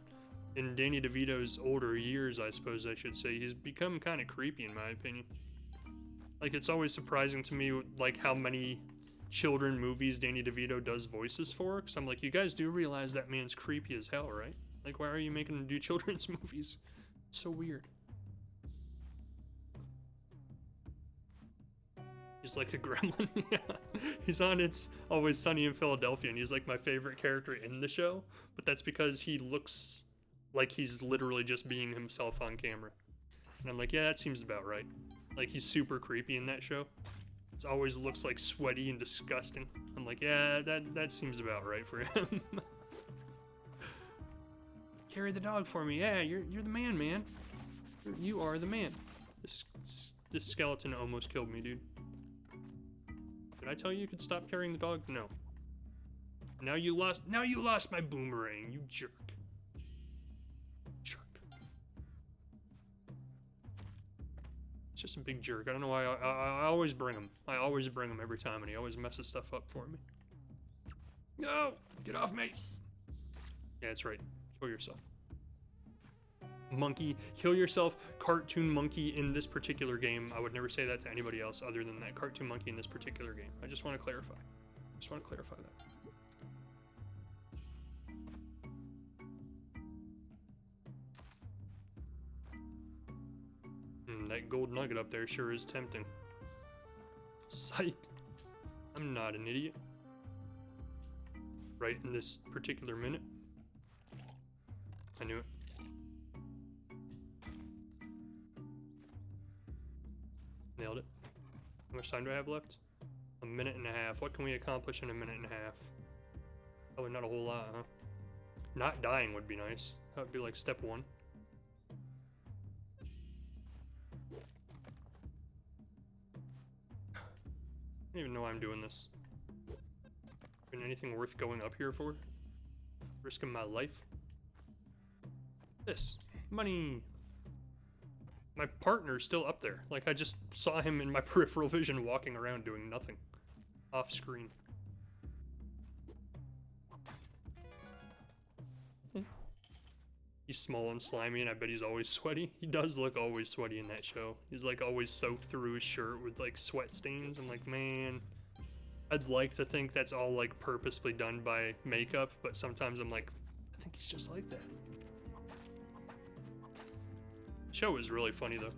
in Danny DeVito's older years, I suppose I should say, he's become kind of creepy in my opinion. Like, it's always surprising to me, like, how many children movies Danny DeVito does voices for, because I'm like, you guys do realize that man's creepy as hell, right? Like, why are you making him do children's movies? It's so weird. He's like a gremlin. Yeah. He's on It's Always Sunny in Philadelphia, and he's like my favorite character in the show, but that's because he looks like he's literally just being himself on camera. And I'm like, yeah, that seems about right. Like, he's super creepy in that show. It always looks like sweaty and disgusting. I'm like, yeah, that seems about right for him. Carry the dog for me. Yeah, you're the man, man. You are the man. This skeleton almost killed me, dude. Did I tell you could stop carrying the dog? No. Now you lost my boomerang, you jerk. Jerk. It's just a big jerk. I don't know why I always bring him. I always bring him every time, and he always messes stuff up for me. No! Get off me! Yeah, that's right. Kill yourself. Monkey. Kill yourself. Cartoon monkey in this particular game. I would never say that to anybody else other than that cartoon monkey in this particular game. I just want to clarify. Just want to clarify that. That gold nugget up there sure is tempting. Psych. I'm not an idiot. Right in this particular minute. I knew it. Nailed it. How much time do I have left? A minute and a half. What can we accomplish in a minute and a half? Probably not a whole lot, huh? Not dying would be nice. That would be like step one. I don't even know why I'm doing this. Been anything worth going up here for? Risking my life? This. Money! My partner's still up there. Like, I just saw him in my peripheral vision walking around doing nothing. Off screen. He's small and slimy, and I bet he's always sweaty. He does look always sweaty in that show. He's, like, always soaked through his shirt with, like, sweat stains. I'm like, man, I'd like to think that's all, like, purposefully done by makeup, but sometimes I'm like, I think he's just like that. The show is really funny, though.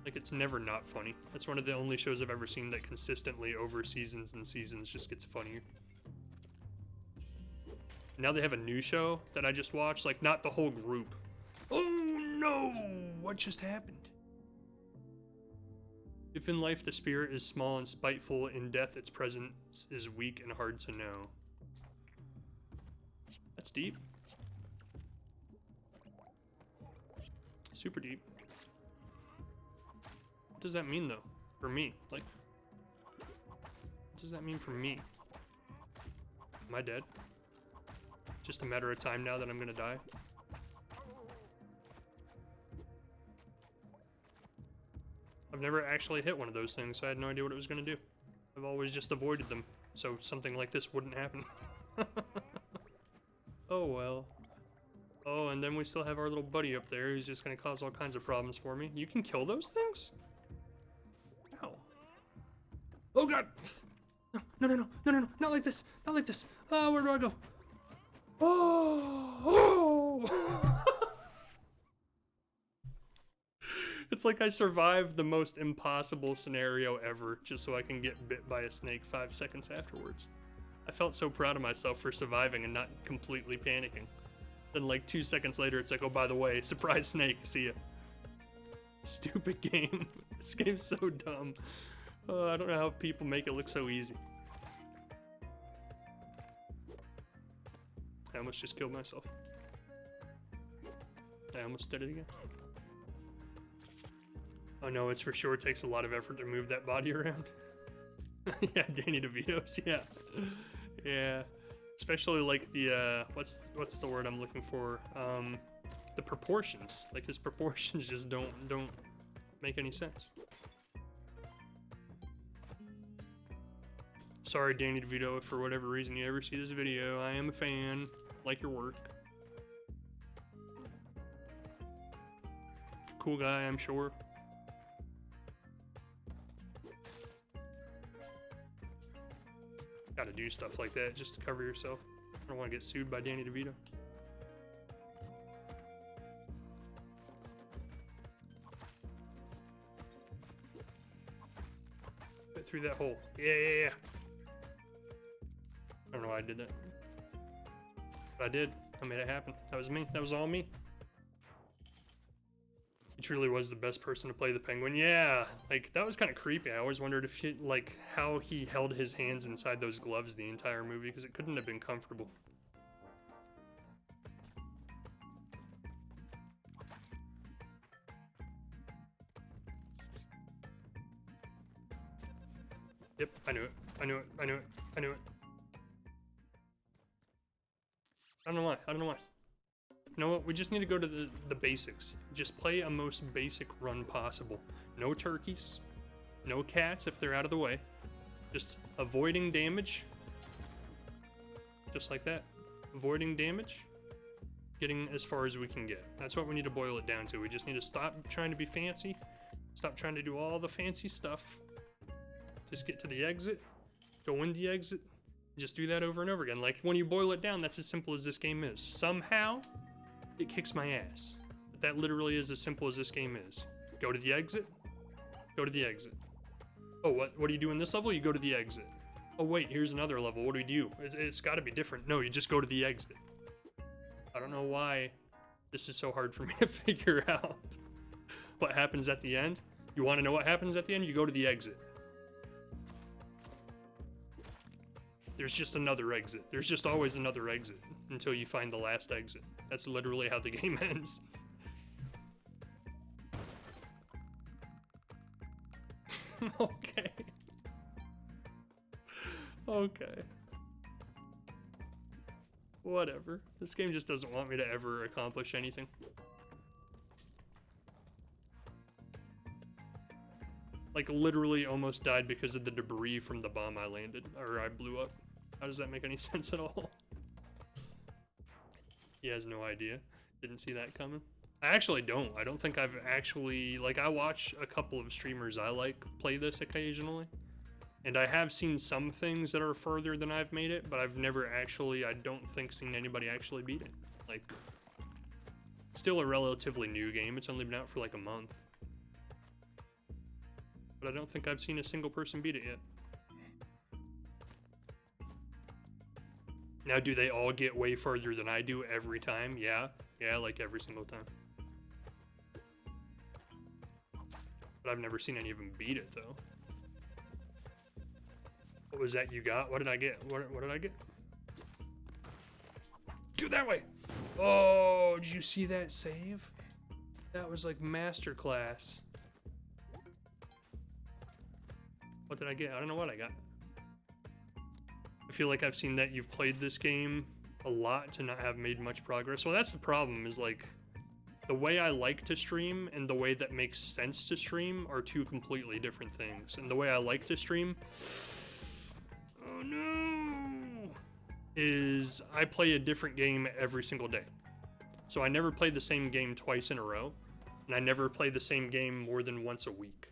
Like, it's never not funny. It's one of the only shows I've ever seen that consistently over seasons and seasons just gets funnier. Now they have a new show that I just watched, like, not the whole group. Oh no! What just happened? If in life the spirit is small and spiteful, in death its presence is weak and hard to know. That's deep. Super deep. What does that mean, though? For me? Like, what does that mean for me? Am I dead? Just a matter of time now that I'm gonna die. I've never actually hit one of those things, so I had no idea what it was gonna do. I've always just avoided them, so something like this wouldn't happen. Oh well. Oh, and then we still have our little buddy up there who's just gonna cause all kinds of problems for me. You can kill those things? Ow. Oh god! No, not like this, not like this. Oh, where do I go? Oh! It's like I survived the most impossible scenario ever just so I can get bit by a snake 5 seconds afterwards. I felt so proud of myself for surviving and not completely panicking. Then like 2 seconds later, it's like, oh, by the way, surprise snake, see ya. Stupid game. This game's so dumb. I don't know how people make it look so easy. I almost just killed myself. I almost did it again. Oh no, it's for sure takes a lot of effort to move that body around. Yeah, Danny DeVito's, yeah. Yeah. Especially like the, what's the word I'm looking for? The proportions. Like his proportions just don't make any sense. Sorry, Danny DeVito, if for whatever reason you ever see this video. I am a fan. Like your work. Cool guy, I'm sure. Gotta do stuff like that just to cover yourself. I don't want to get sued by Danny DeVito. Get through that hole. Yeah. I don't know why I did that. But I did. I made it happen. That was me. That was all me. He truly was the best person to play the penguin. Yeah, like that was kind of creepy. I always wondered if he, like, how he held his hands inside those gloves the entire movie, because it couldn't have been comfortable. Yep, I knew it. I knew it. I knew it. I knew it. I don't know why. I don't know why. You know what? We just need to go to the basics. Just play a most basic run possible. No turkeys. No cats if they're out of the way. Just avoiding damage. Just like that. Avoiding damage. Getting as far as we can get. That's what we need to boil it down to. We just need to stop trying to be fancy. Stop trying to do all the fancy stuff. Just get to the exit. Go in the exit. Just do that over and over again. Like, when you boil it down, that's as simple as this game is. Somehow, it kicks my ass. But that literally is as simple as this game is. Go to the exit. Go to the exit. Oh, what do you do in this level? You go to the exit. Oh, wait, here's another level. What do we do? It's got to be different. No, you just go to the exit. I don't know why this is so hard for me to figure out. What happens at the end? You want to know what happens at the end? You go to the exit. There's just another exit. There's just always another exit until you find the last exit. That's literally how the game ends. Okay. Okay. Whatever. This game just doesn't want me to ever accomplish anything. Like, literally almost died because of the debris from the bomb I landed, or I blew up. How does that make any sense at all? He has no idea. Didn't see that coming. I actually don't. I don't think I've actually, like, I watch a couple of streamers I like play this occasionally. And I have seen some things that are further than I've made it, but I've never actually, I don't think, seen anybody actually beat it. Like, it's still a relatively new game. It's only been out for like a month. But I don't think I've seen a single person beat it yet. Now, do they all get way further than I do every time? Yeah. Yeah, like every single time. But I've never seen any of them beat it, though. What was that you got? What did I get? What did I get? Go that way! Oh, did you see that save? That was like masterclass. What did I get? I don't know what I got. I feel like I've seen that you've played this game a lot to not have made much progress. Well, that's the problem, is like the way I like to stream and the way that makes sense to stream are two completely different things. And the way I like to stream, oh no, is I play a different game every single day. So I never play the same game twice in a row, and I never play the same game more than once a week.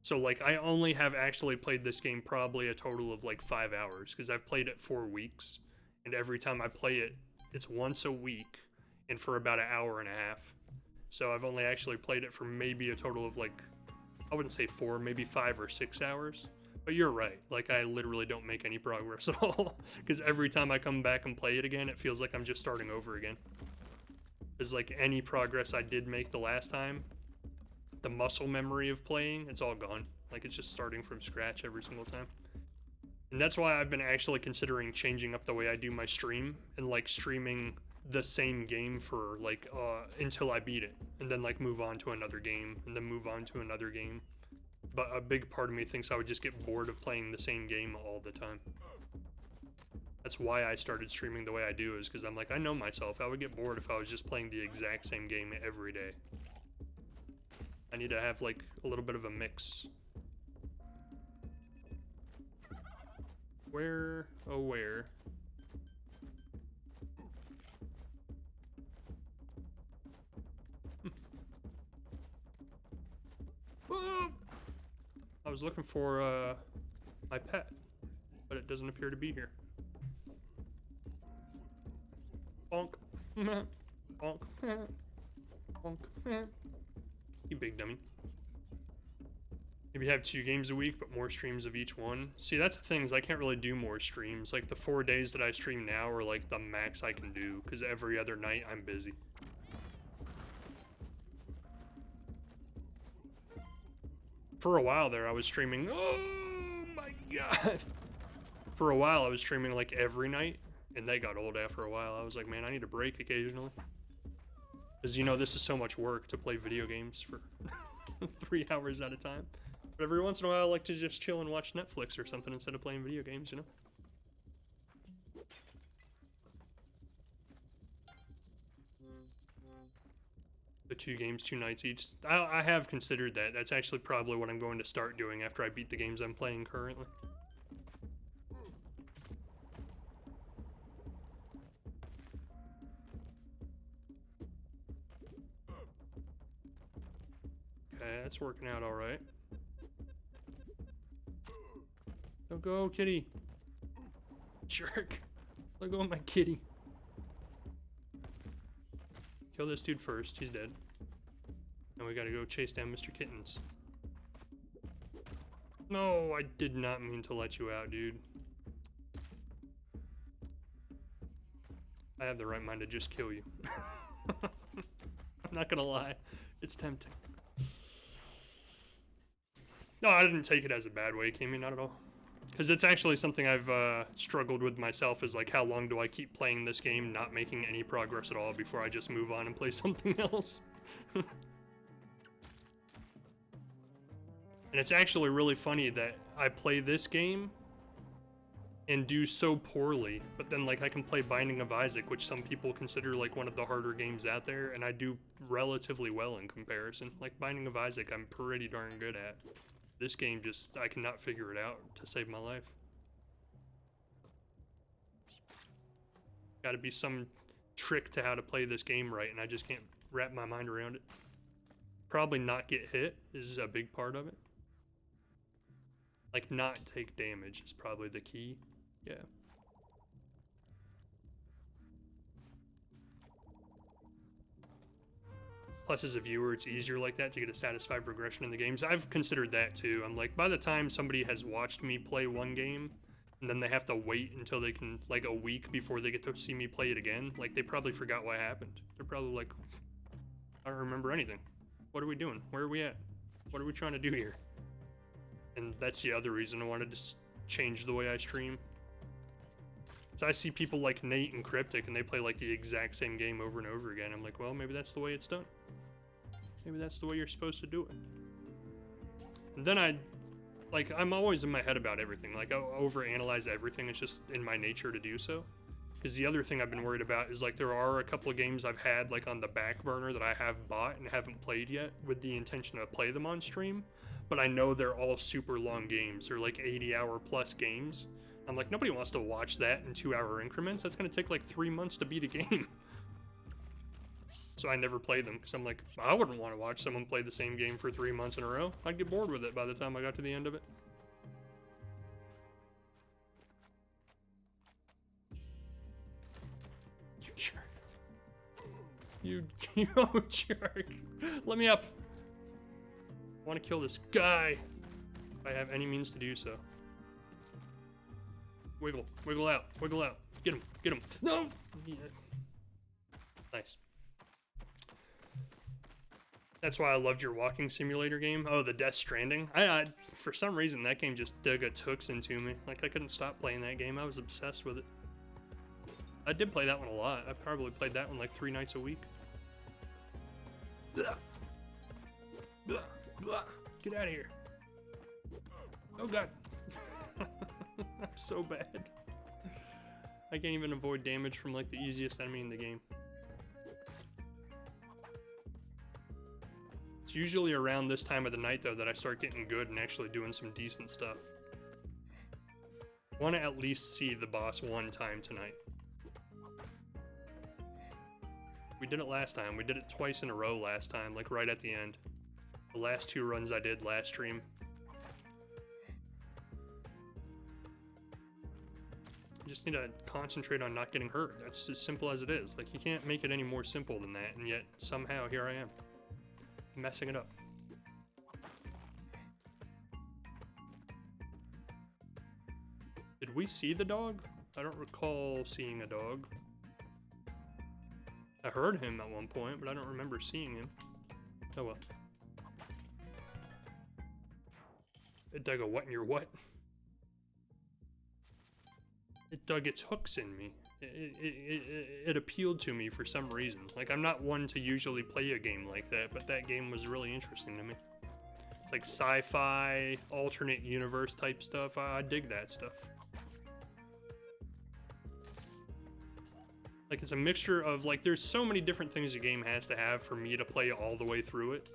So, like, I only have actually played this game probably a total of, like, 5 hours, because I've played it 4 weeks, and every time I play it, it's once a week, and for about an hour and a half. So I've only actually played it for maybe a total of like, I wouldn't say 4, maybe 5 or 6 hours. But you're right, like I literally don't make any progress at all. Because every time I come back and play it again, it feels like I'm just starting over again. Because like any progress I did make the last time, the muscle memory of playing, it's all gone. Like it's just starting from scratch every single time. And that's why I've been actually considering changing up the way I do my stream and like streaming the same game for like until I beat it, and then like move on to another game and then move on to another game. But a big part of me thinks I would just get bored of playing the same game all the time. That's why I started streaming the way I do, is because I'm like, I know myself, I would get bored if I was just playing the exact same game every day. I need to have like a little bit of a mix. Where, oh where? I was looking for my pet, but it doesn't appear to be here. Bonk. Bonk. Bonk. You big dummy. Maybe have 2 games a week, but more streams of each one. See, that's the thing, is I can't really do more streams. Like, the 4 days that I stream now are, like, the max I can do, because every other night I'm busy. For a while there, I was streaming, oh my god. For a while, I was streaming, like, every night, and that got old after a while. I was like, man, I need a break occasionally. Because, you know, this is so much work to play video games for 3 hours at a time. But every once in a while, I like to just chill and watch Netflix or something instead of playing video games, you know? The 2 games, 2 nights each. I have considered that. That's actually probably what I'm going to start doing after I beat the games I'm playing currently. Okay, that's working out all right. Don't go, kitty. Jerk. Let go of my kitty. Kill this dude first. He's dead. And we gotta go chase down Mr. Kittens. No, I did not mean to let you out, dude. I have the right mind to just kill you. I'm not gonna lie. It's tempting. No, I didn't take it as a bad way, Kimmy, not at all. Because it's actually something I've struggled with myself, is like, how long do I keep playing this game, not making any progress at all, before I just move on and play something else? And it's actually really funny that I play this game and do so poorly, but then like I can play Binding of Isaac, which some people consider like one of the harder games out there, and I do relatively well in comparison. Like Binding of Isaac, I'm pretty darn good at. This game just, I cannot figure it out to save my life. Gotta be some trick to how to play this game right, and I just can't wrap my mind around it. Probably not get hit is a big part of it. Like, not take damage is probably the key. Yeah. Plus, as a viewer, it's easier like that to get a satisfied progression in the games. I've considered that too. I'm like, by the time somebody has watched me play one game, and then they have to wait until they can, like, a week before they get to see me play it again, like, they probably forgot what happened. They're probably like, I don't remember anything. What are we doing? Where are we at? What are we trying to do here? And that's the other reason I wanted to change the way I stream. So I see people like Nate and Cryptic, and they play like the exact same game over and over again. I'm like, well, maybe that's the way it's done. Maybe that's the way you're supposed to do it. And then I'm always in my head about everything. Like, I overanalyze everything. It's just in my nature to do so. Because the other thing I've been worried about is, like, there are a couple of games I've had, like, on the back burner that I have bought and haven't played yet with the intention to play them on stream. But I know they're all super long games. They're, like, 80-hour plus games. I'm like, nobody wants to watch that in 2-hour increments. That's going to take, like, 3 months to beat a game. So I never play them, because I'm like, I wouldn't want to watch someone play the same game for 3 months in a row. I'd get bored with it by the time I got to the end of it. You jerk. You jerk. Let me up. I want to kill this guy. If I have any means to do so. Wiggle. Wiggle out. Wiggle out. Get him. Get him. No! Yeah. Nice. That's why I loved your walking simulator game. Oh, the Death Stranding. I for some reason, that game just dug its hooks into me. Like, I couldn't stop playing that game. I was obsessed with it. I did play that one a lot. I probably played that one like 3 nights a week. Get out of here. Oh, God. I'm so bad. I can't even avoid damage from like the easiest enemy in the game. It's usually around this time of the night though that I start getting good and actually doing some decent stuff. I want to at least see the boss one time tonight. We did it last time. We did it twice in a row last time, like right at the end. The last 2 runs I did last stream. I just need to concentrate on not getting hurt. That's as simple as it is. Like, you can't make it any more simple than that, and yet somehow here I am, messing it up. Did we see the dog? I don't recall seeing a dog. I heard him at one point, but I don't remember seeing him. Oh well. It dug a what in your what? It dug its hooks in me. It appealed to me for some reason. Like, I'm not one to usually play a game like that, but that game was really interesting to me. It's like sci-fi, alternate universe type stuff. I dig that stuff. Like, it's a mixture of, like, there's so many different things a game has to have for me to play all the way through it.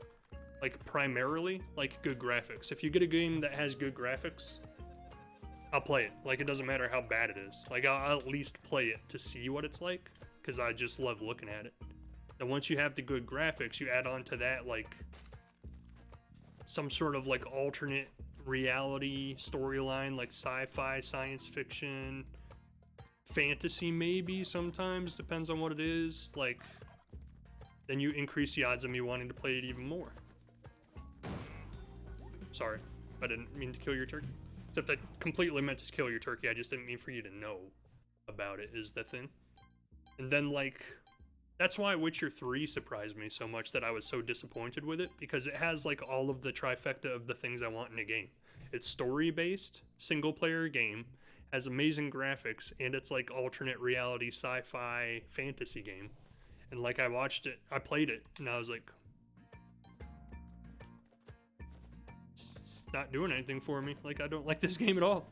Like, primarily, like, good graphics. If you get a game that has good graphics, I'll play it. Like, it doesn't matter how bad it is. Like, I'll at least play it to see what it's like, because I just love looking at it. And once you have the good graphics, you add on to that, like, some sort of, like, alternate reality storyline, like sci-fi, science fiction, fantasy maybe sometimes, depends on what it is. Like, then you increase the odds of me wanting to play it even more. Sorry, I didn't mean to kill your turkey. Except I completely meant to kill your turkey, I just didn't mean for you to know about it, is the thing. And then, like, that's why Witcher 3 surprised me so much that I was so disappointed with it, because it has, like, all of the trifecta of the things I want in a game. It's story-based, single-player game, has amazing graphics, and it's, like, alternate reality, sci-fi, fantasy game. And, like, I watched it, I played it, and I was like, not doing anything for me. Like, I don't like this game at all.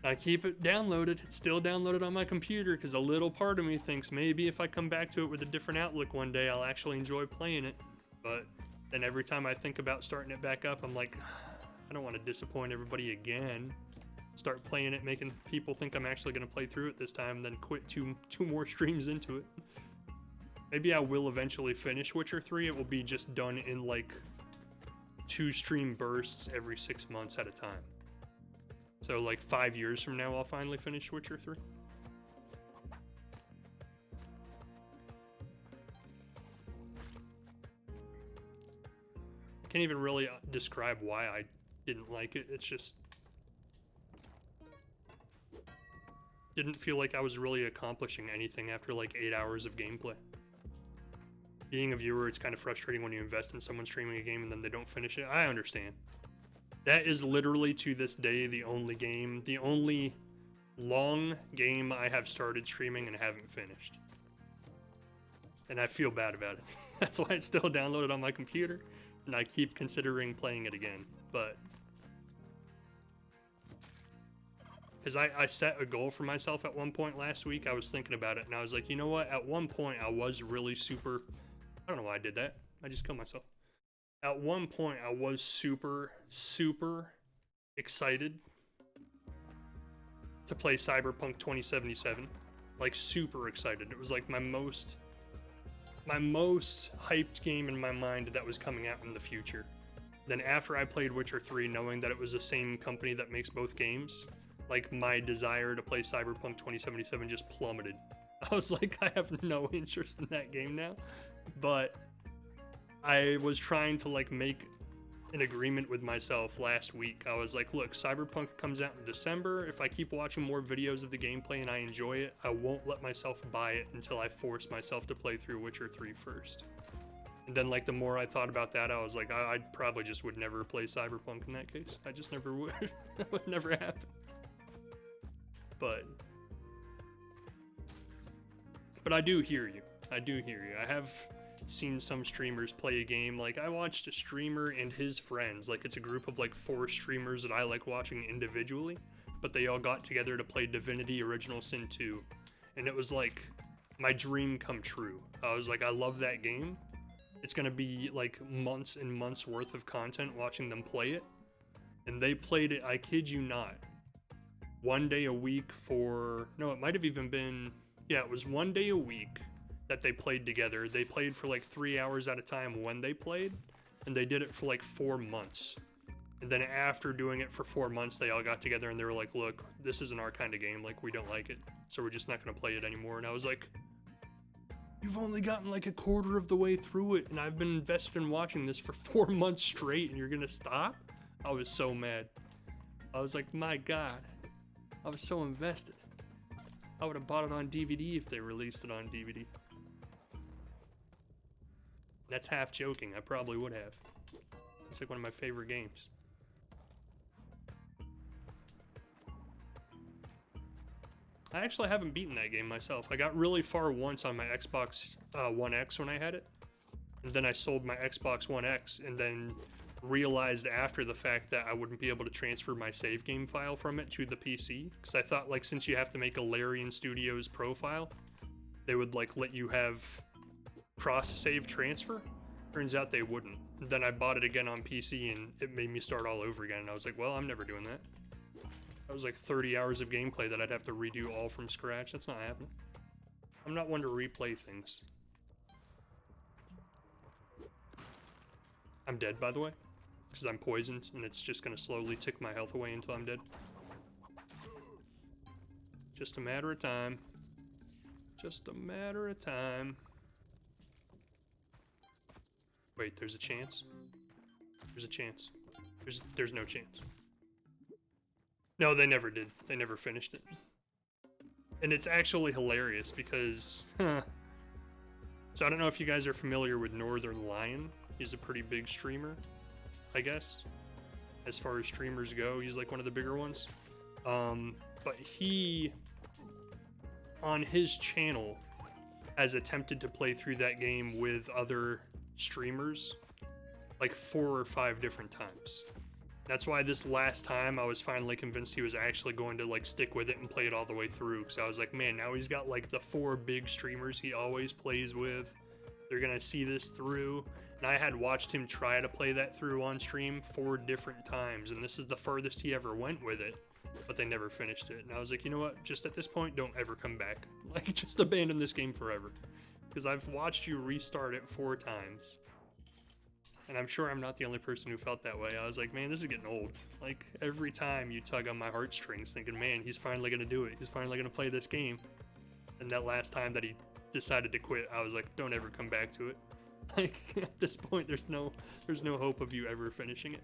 I keep it downloaded. It's still downloaded on my computer because a little part of me thinks maybe if I come back to it with a different outlook one day, I'll actually enjoy playing it. But then every time I think about starting it back up, I'm like, I don't want to disappoint everybody again. Start playing it, making people think I'm actually going to play through it this time, and then quit two more streams into it. Maybe I will eventually finish Witcher 3. It will be just done in, like, 2 stream bursts every 6 months at a time. So like 5 years from now, I'll finally finish Witcher 3. I can't even really describe why I didn't like it. It's just didn't feel like I was really accomplishing anything after like 8 hours of gameplay. Being a viewer, it's kind of frustrating when you invest in someone streaming a game and then they don't finish it. I understand. That is literally, to this day, the only long game I have started streaming and haven't finished. And I feel bad about it. That's why it's still downloaded on my computer, and I keep considering playing it again. But because I set a goal for myself at one point last week, I was thinking about it, and I was like, you know what? At one point, I was really super... I don't know why I did that. I just killed myself. At one point, I was super excited to play Cyberpunk 2077. Like, super excited. It was like my most hyped game in my mind that was coming out in the future. Then after I played Witcher 3, knowing that it was the same company that makes both games, like, my desire to play Cyberpunk 2077 just plummeted. I was like, I have no interest in that game now. But I was trying to like make an agreement with myself last week. I was like, look, Cyberpunk comes out in December. If I keep watching more videos of the gameplay and I enjoy it, I won't let myself buy it until I force myself to play through Witcher 3 first. And then like the more I thought about that, I was like, I probably just would never play Cyberpunk in that case. I just never would. That would never happen. But I do hear you. I do hear you. I have seen some streamers play a game. Like, I watched a streamer and his friends. Like, it's a group of like 4 streamers that I like watching individually, but they all got together to play Divinity Original Sin 2. And it was like my dream come true. I was like, I love that game. It's gonna be like months and months worth of content watching them play it. And they played it, I kid you not, one day a week for, no, it might have even been, yeah, it was one day a week that they played together. They played for like 3 hours at a time when they played, and they did it for like 4 months. And then after doing it for 4 months, they all got together and they were like, look, this isn't our kind of game, like we don't like it, so we're just not gonna play it anymore. And I was like, you've only gotten like a quarter of the way through it, and I've been invested in watching this for 4 months straight, and you're gonna stop? I was so mad. I was like, my God, I was so invested. I would have bought it on DVD if they released it on DVD. That's half joking, I probably would have. It's like one of my favorite games. I actually haven't beaten that game myself. I got really far once on my Xbox One X when I had it. And then I sold my Xbox One X and then realized after the fact that I wouldn't be able to transfer my save game file from it to the PC. Because I thought, like, since you have to make a Larian Studios profile, they would, like, let you have cross-save transfer. Turns out they wouldn't. And then I bought it again on PC and it made me start all over again. And I was like, well, I'm never doing that. That was like 30 hours of gameplay that I'd have to redo all from scratch. That's not happening. I'm not one to replay things. I'm dead, by the way, because I'm poisoned and it's just going to slowly tick my health away until I'm dead. Just a matter of time. Just a matter of time. Wait, there's a chance? There's a chance. There's no chance. No, they never did. They never finished it. And it's actually hilarious because, So I don't know if you guys are familiar with Northern Lion. He's a pretty big streamer, I guess. As far as streamers go, he's like one of the bigger ones. But he, on his channel, has attempted to play through that game with other streamers like 4 or 5 different times. That's why this last time I was finally convinced he was actually going to like stick with it and play it all the way through. So I was like, man, now he's got like the 4 big streamers he always plays with. They're gonna see this through. And I had watched him try to play that through on stream 4 different times, and this is the furthest he ever went with it, but they never finished it. And I was like, you know what, just at this point, don't ever come back. Like, just abandon this game forever. Because I've watched you restart it 4 times. And I'm sure I'm not the only person who felt that way. I was like, man, this is getting old. Like, every time you tug on my heartstrings thinking, man, he's finally gonna do it. He's finally gonna play this game. And that last time that he decided to quit, I was like, don't ever come back to it. Like, at this point, there's no hope of you ever finishing it.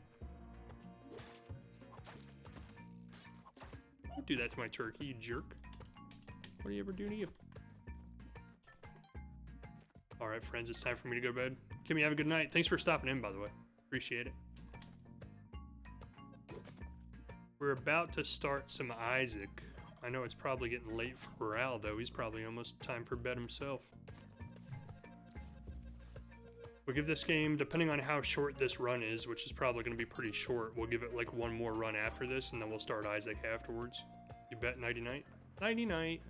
Don't do that to my turkey, you jerk. What do you ever do to you? Alright, friends, it's time for me to go to bed. Kimmy, have a good night. Thanks for stopping in, by the way. Appreciate it. We're about to start some Isaac. I know it's probably getting late for Morale, though. He's probably almost time for bed himself. We'll give this game, depending on how short this run is, which is probably going to be pretty short, we'll give it like 1 more run after this, and then we'll start Isaac afterwards. You bet, nighty-night? Nighty-night.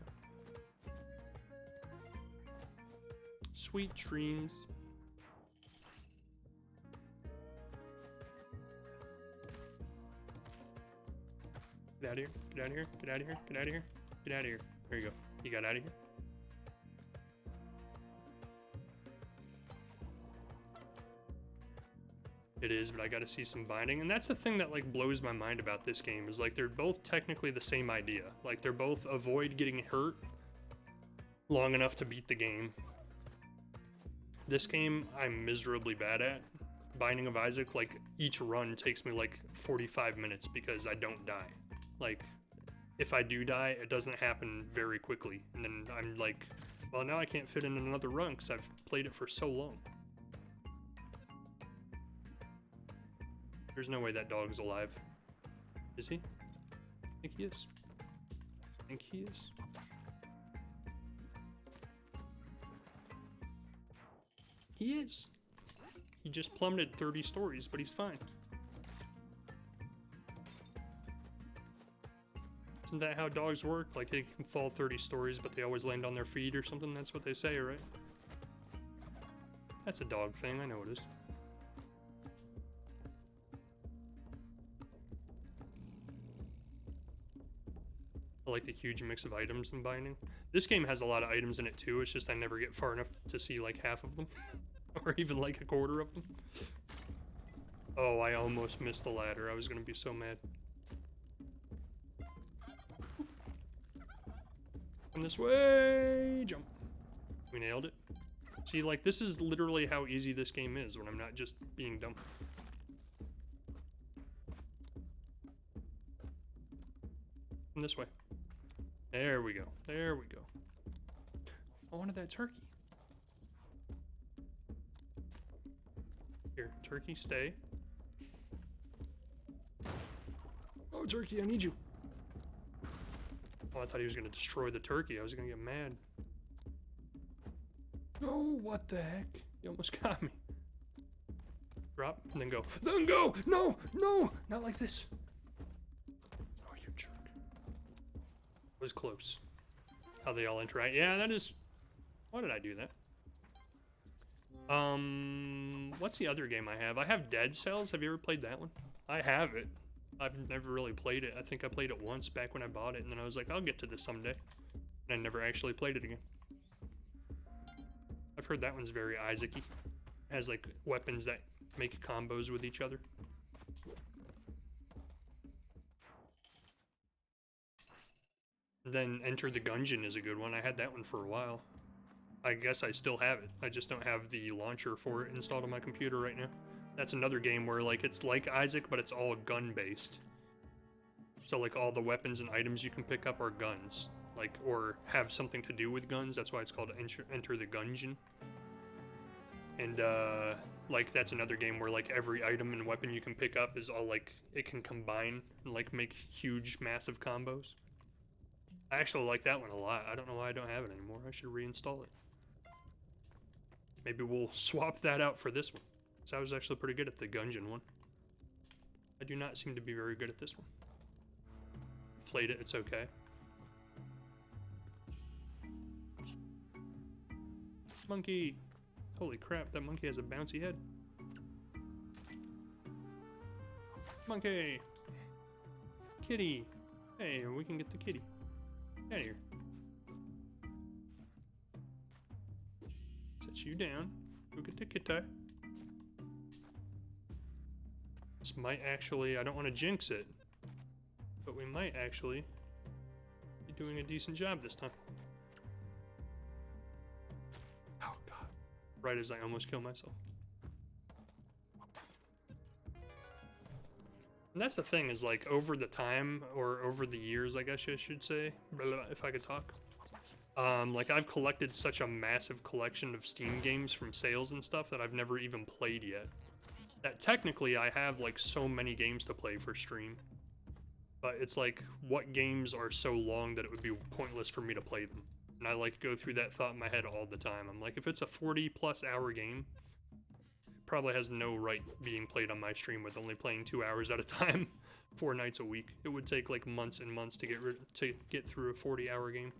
Sweet dreams. Get out of here, get out of here, get out of here, get out of here, get out of here. There you go. You got out of here? It is, but I gotta see some binding. And that's the thing that like blows my mind about this game, is like they're both technically the same idea. Like they're both avoid getting hurt, long enough to beat the game. This game, I'm miserably bad at. Binding of Isaac, like, each run takes me, like, 45 minutes because I don't die. Like, if I do die, it doesn't happen very quickly. And then I'm like, well, now I can't fit in another run because I've played it for so long. There's no way that dog's alive. Is he? I think he is. I think he is. He is. He just plummeted 30 stories, but he's fine. Isn't that how dogs work? Like, they can fall 30 stories, but they always land on their feet or something? That's what they say, right? That's a dog thing, I know it is. I like the huge mix of items in Binding. This game has a lot of items in it too, it's just I never get far enough to see like half of them. Or even like a quarter of them. Oh, I almost missed the ladder. I was gonna be so mad. Come this way! Jump. We nailed it. See, like, this is literally how easy this game is when I'm not just being dumb. Come this way. There we go. There we go. I wanted that turkey. Here, turkey, stay. Oh, turkey, I need you. Oh, I thought he was gonna destroy the turkey. I was gonna get mad. Oh, what the heck? You almost got me. Drop, and then go. Then go! No! No! Not like this. Oh, you jerk. It was close. How they all interact. Yeah, that is... Why did I do that? What's the other game I have? I have Dead Cells. Have you ever played that one? I have it. I've never really played it. I think I played it once back when I bought it, and then I was like, I'll get to this someday. And I never actually played it again. I've heard that one's very Isaac-y. It has, like, weapons that make combos with each other. And then Enter the Gungeon is a good one. I had that one for a while. I guess I still have it. I just don't have the launcher for it installed on my computer right now. That's another game where, like, it's like Isaac, but it's all gun-based. So, like, all the weapons and items you can pick up are guns. Like, or have something to do with guns. That's why it's called Enter the Gungeon. And, like, that's another game where, like, every item and weapon you can pick up is all, like, it can combine and, like, make huge, massive combos. I actually like that one a lot. I don't know why I don't have it anymore. I should reinstall it. Maybe we'll swap that out for this one. So I was actually pretty good at the Gungeon one. I do not seem to be very good at this one. Played it, it's okay. Monkey! Holy crap, that monkey has a bouncy head. Monkey! Kitty! Hey, we can get the kitty. Get out of here. Set you down. Go get the kitty. This might actually, I don't want to jinx it, but we might actually be doing a decent job this time. Oh god. Right as I almost kill myself. And that's the thing, is like over the time, or over the years, I guess I should say, if I could talk. Like I've collected such a massive collection of Steam games from sales and stuff that I've never even played yet. That technically I have like so many games to play for stream. But it's like, what games are so long that it would be pointless for me to play them? And I like go through that thought in my head all the time. I'm like, if it's a 40+ hour game, it probably has no right being played on my stream with only playing 2 hours at a time, 4 nights a week. It would take like months and months to get through a 40-hour game.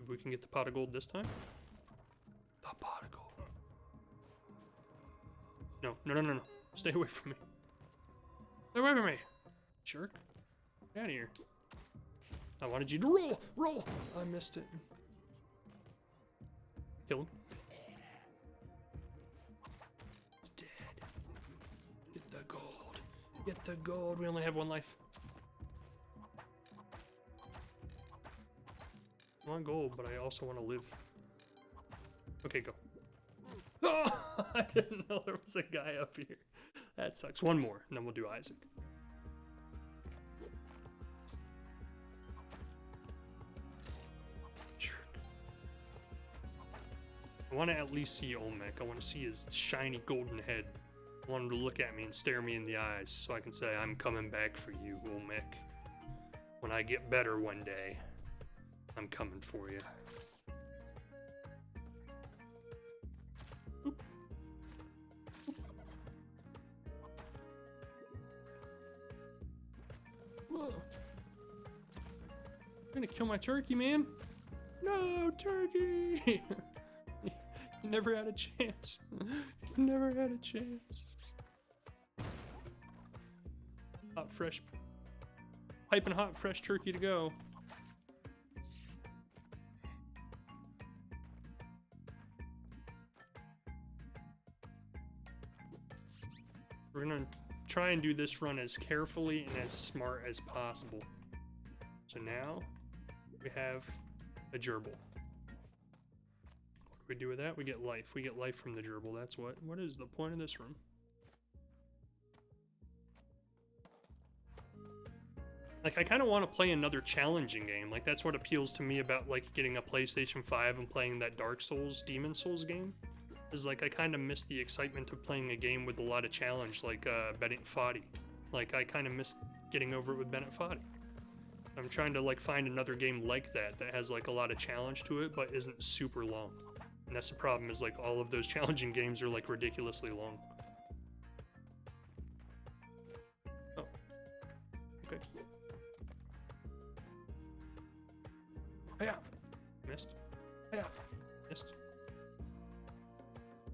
If we can get the pot of gold this time. The pot of gold. No, no, no, no, no. Stay away from me. Stay away from me. Jerk. Get out of here. I wanted you to roll. Roll. I missed it. Kill him. He's dead. Get the gold. Get the gold. We only have 1 life. want gold, but I also want to live. Okay, go. Oh, I didn't know there was a guy up here. That sucks. One more, and then we'll do Isaac. I want to at least see Olmec. I want to see his shiny golden head. I want him to look at me and stare me in the eyes so I can say, I'm coming back for you, Olmec. When I get better one day, I'm coming for you. Whoa. You're gonna kill my turkey, man. No, turkey! You never had a chance. You never had a chance. Hot, fresh, piping hot, fresh turkey to go. We're gonna try and do this run as carefully and as smart as possible. So now we have a gerbil. What do we do with that? We get life. We get life from the gerbil. That's what. What is the point of this room? Like, I kind of want to play another challenging game. Like, that's what appeals to me about, like, getting a PlayStation 5 and playing that Dark Souls, Demon Souls game. Is, like, I kind of miss the excitement of playing a game with a lot of challenge, like, Bennett Foddy. Like, I kind of miss getting over it with Bennett Foddy. I'm trying to, like, find another game like that that has, like, a lot of challenge to it, but isn't super long. And that's the problem, is, like, all of those challenging games are, like, ridiculously long. Oh. Okay. Yeah. Missed. Yeah. Missed.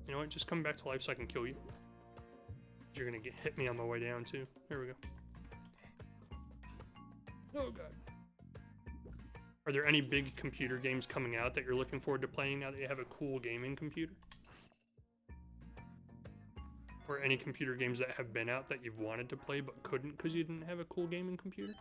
You know what? Just come back to life so I can kill you. You're gonna hit me on my way down too. There we go. Oh god. Are there any big computer games coming out that you're looking forward to playing now that you have a cool gaming computer? Or any computer games that have been out that you've wanted to play but couldn't because you didn't have a cool gaming computer?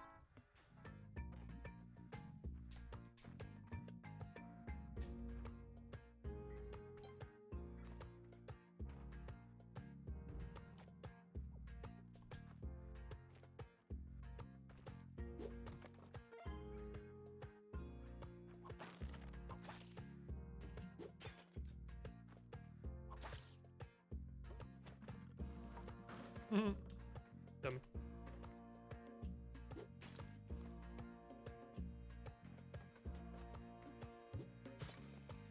Dummy.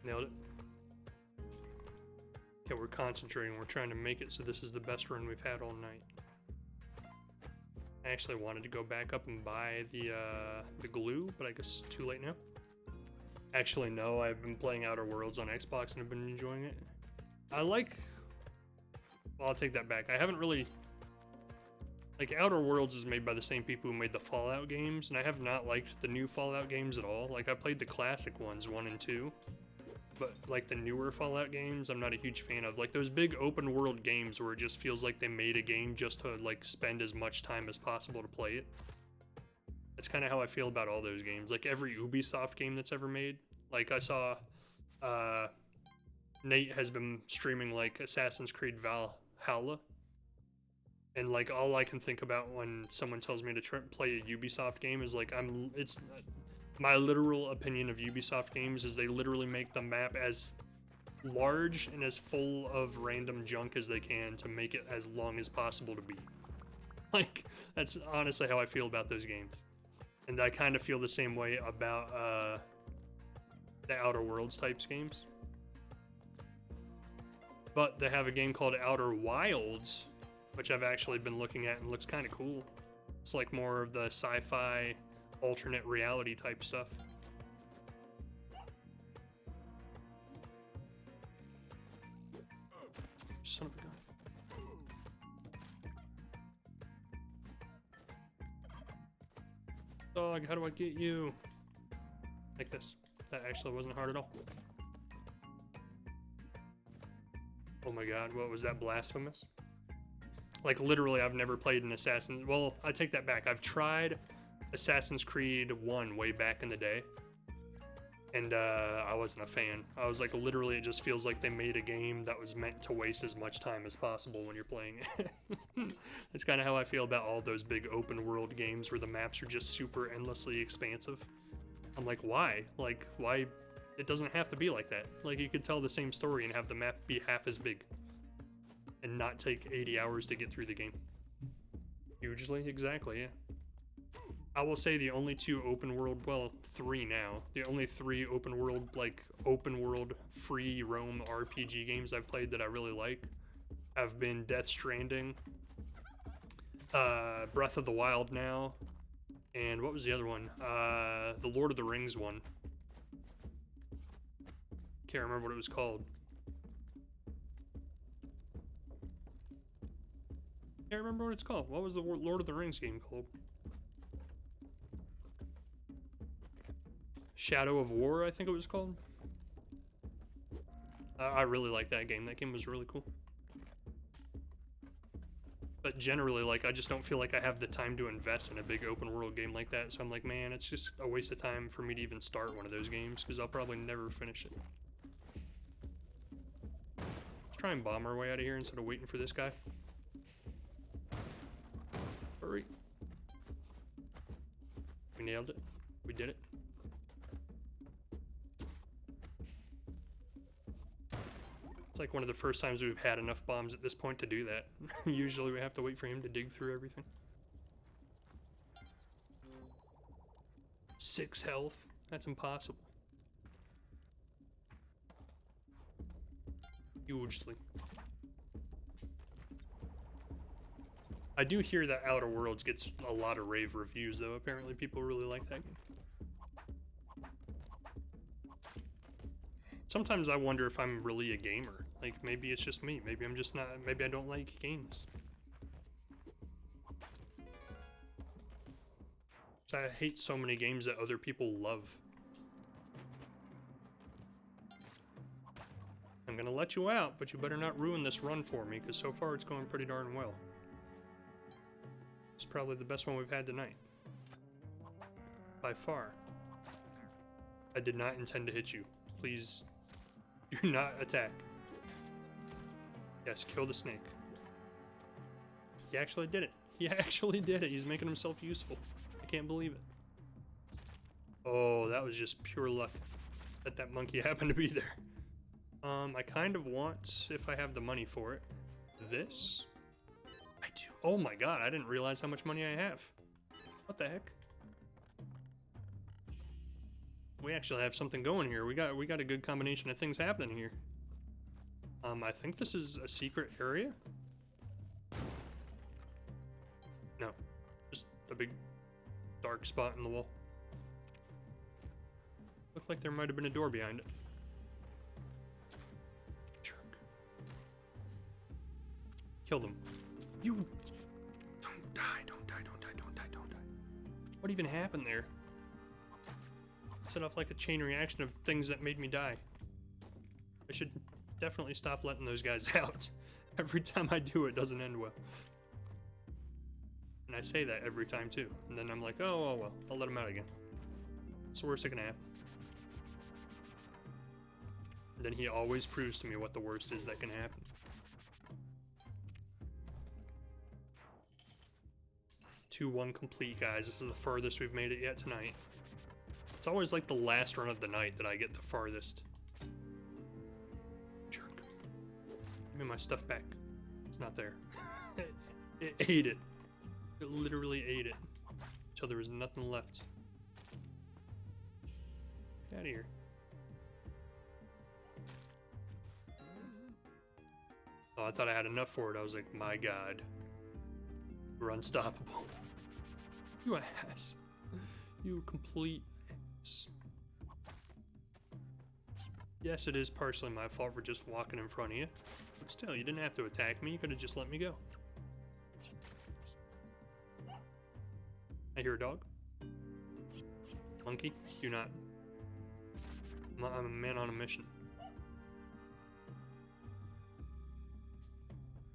Nailed it. Yeah, we're concentrating. We're trying to make it so this is the best run we've had all night. I actually wanted to go back up and buy the glue, but I guess it's too late now. Actually, no. I've been playing Outer Worlds on Xbox and I've been enjoying it. Well, I'll take that back. I haven't really... Like, Outer Worlds is made by the same people who made the Fallout games, and I have not liked the new Fallout games at all. Like, I played the classic ones, 1 and 2, but, like, the newer Fallout games, I'm not a huge fan of. Like, those big open-world games where it just feels like they made a game just to, like, spend as much time as possible to play it. That's kind of how I feel about all those games. Like, every Ubisoft game that's ever made. Like, I saw, Nate has been streaming, like, Assassin's Creed Valhalla. And, like, all I can think about when someone tells me to play a Ubisoft game is, like, my literal opinion of Ubisoft games is they literally make the map as large and as full of random junk as they can to make it as long as possible to beat. Like, that's honestly how I feel about those games. And I kind of feel the same way about, the Outer Worlds types games. But they have a game called Outer Wilds, which I've actually been looking at and looks kind of cool. It's like more of the sci-fi alternate reality type stuff. Son of a gun. Dog, how do I get you? Like this. That actually wasn't hard at all. Oh my god, what was that, blasphemous? Like, literally, I've never played an Assassin... Well, I take that back. I've tried Assassin's Creed 1 way back in the day. and I wasn't a fan. I was like, literally, it just feels like they made a game that was meant to waste as much time as possible when you're playing it. That's kind of how I feel about all those big open world games where the maps are just super endlessly expansive. I'm like, why? Like, why? It doesn't have to be like that. Like, you could tell the same story and have the map be half as big and not take 80 hours to get through the game. Hugely, exactly, yeah. I will say the only two open world, well, 3 now, the only 3 open world, like, open world free roam RPG games I've played that I really like have been Death Stranding, Breath of the Wild now, and what was the other one? The Lord of the Rings one. Can't remember what it was called. Can't remember what it's called. What was the Lord of the Rings game called? Shadow of War, I think it was called. I really like that game. That game was really cool. But generally, like, I just don't feel like I have the time to invest in a big open world game like that. So I'm like, man, it's just a waste of time for me to even start one of those games because I'll probably never finish it. Let's try and bomb our way out of here instead of waiting for this guy. Hurry. We nailed it. We did it. It's like one of the first times we've had enough bombs at this point to do that. Usually we have to wait for him to dig through everything. 6 health? That's impossible. Hugely. I do hear that Outer Worlds gets a lot of rave reviews, though. Apparently people really like that game. Sometimes I wonder if I'm really a gamer. Like, maybe it's just me. Maybe I'm just not. Maybe I don't like games. So I hate so many games that other people love. I'm gonna let you out, but you better not ruin this run for me, because so far it's going pretty darn well. It's probably the best one we've had tonight. By far. I did not intend to hit you. Please do not attack. Yes, kill the snake. He actually did it. He actually did it. He's making himself useful. I can't believe it. Oh, that was just pure luck that that monkey happened to be there. I kind of want, if I have the money for it, this. I do. Oh my god, I didn't realize how much money I have. What the heck? We actually have something going here. We got a good combination of things happening here. I think this is a secret area. No, just a big dark spot in the wall. Looked like there might have been a door behind it. Jerk. Kill them. You don't die, don't die, don't die, don't die, don't die. What even happened there? Set off like a chain reaction of things that made me die. I should definitely stop letting those guys out. Every time I do, it doesn't end well. And I say that every time too. And then I'm like, oh well, I'll let them out again. What's the worst that can happen? And then he always proves to me what the worst is that can happen. Two, 1 complete, guys. This is the furthest we've made it yet tonight. It's always like the last run of the night that I get the farthest. Jerk. Give me my stuff back. It's not there. It ate it. It literally ate it. Until there was nothing left. Get out of here. Oh, I thought I had enough for it. I was like, my god. You're unstoppable. You ass. You complete ass. Yes, it is partially my fault for just walking in front of you. But still, you didn't have to attack me. You could have just let me go. I hear a dog. Monkey, do not. I'm a man on a mission.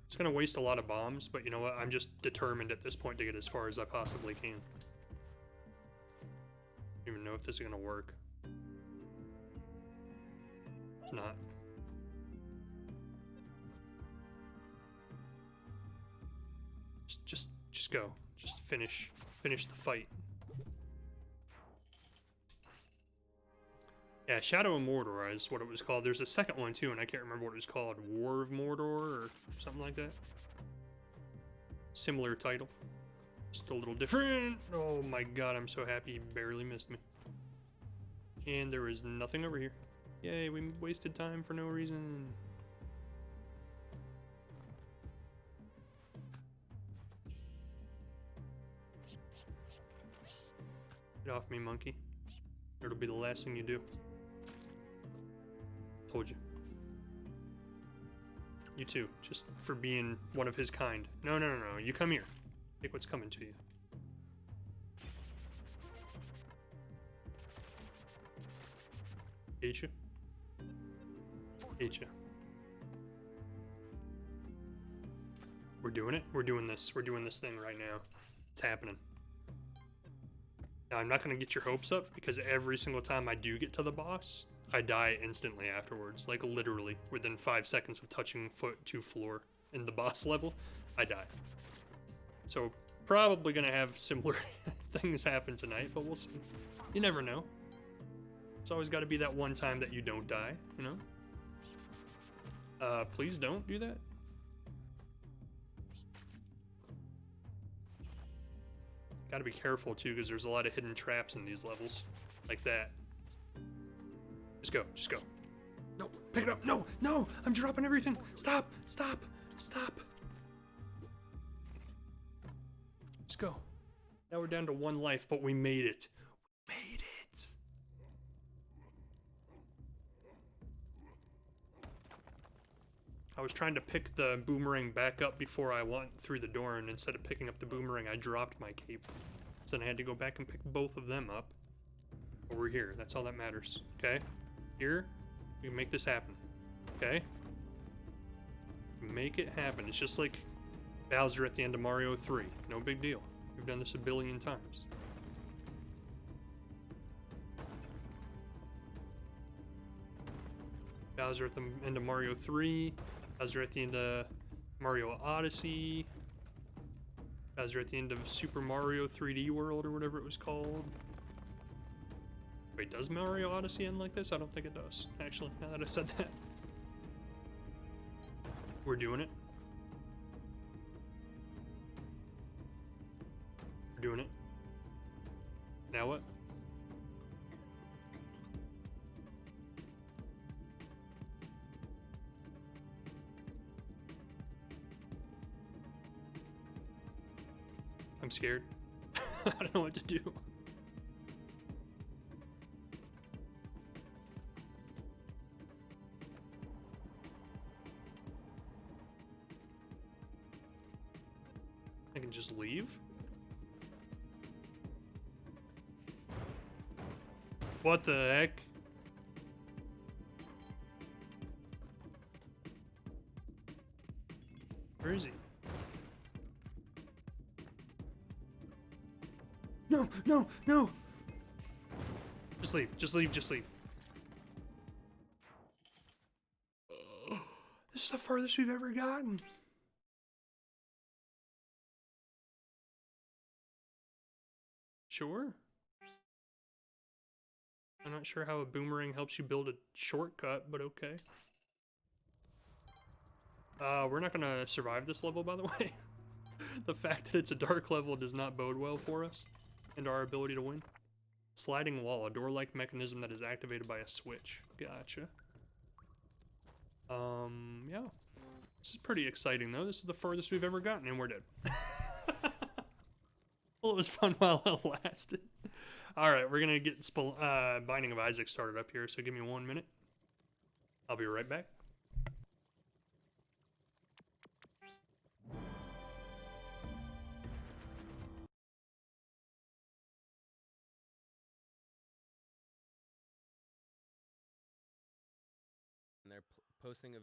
It's gonna waste a lot of bombs, but you know what? I'm just determined at this point to get as far as I possibly can. I don't even know if this is gonna work. It's not. Just go. Just finish the fight. Yeah, Shadow of Mordor is what it was called. There's a second one too, and I can't remember what it was called. War of Mordor or something like that. Similar title. Just a little different. Oh my god, I'm so happy he barely missed me. And there was nothing over here. Yay, we wasted time for no reason. Get off me, monkey. It'll be the last thing you do. Told you. You too, just for being one of his kind. No, no, no, no, you come here. Take what's coming to you. Hate you. Hate you. We're doing it. We're doing this. We're doing this thing right now. It's happening. Now, I'm not going to get your hopes up because every single time I do get to the boss, I die instantly afterwards. Like, literally, within 5 seconds of touching foot to floor in the boss level, I die. So, probably going to have similar things happen tonight, but we'll see. You never know. It's always got to be that one time that you don't die, you know? Please don't do that. Gotta be careful too, because there's a lot of hidden traps in these levels. Like that. Just go, just go. No, pick it up, no, no! I'm dropping everything! Stop, stop, stop! Let's go. Now we're down to 1 life, but we made it. We made it! I was trying to pick the boomerang back up before I went through the door, and instead of picking up the boomerang, I dropped my cape. So then I had to go back and pick both of them up. But we're here. That's all that matters. Okay? Here, we can make this happen. Okay? Make it happen. It's just like Bowser at the end of Mario 3. No big deal. We've done this a billion times. Bowser at the end of Mario 3. Bowser at the end of Mario Odyssey. Bowser at the end of Super Mario 3D World or whatever it was called. Wait, does Mario Odyssey end like this? I don't think it does, actually, now that I said that. We're doing it. We're doing it. Now what? I'm scared. I don't know what to do. I can just leave? What the heck? Where is he? No, no, no! Just leave, just leave, just leave. This is the furthest we've ever gotten. Sure. I'm not sure how a boomerang helps you build a shortcut, but okay. We're not gonna survive this level, by the way. The fact that it's a dark level does not bode well for us and our ability to win. Sliding wall, a door-like mechanism that is activated by a switch. Gotcha. Yeah. This is pretty exciting, though. This is the furthest we've ever gotten, and we're dead. Well, it was fun while it lasted. Alright, we're gonna get Binding of Isaac started up here, so give me 1 minute. I'll be right back. And they're posting a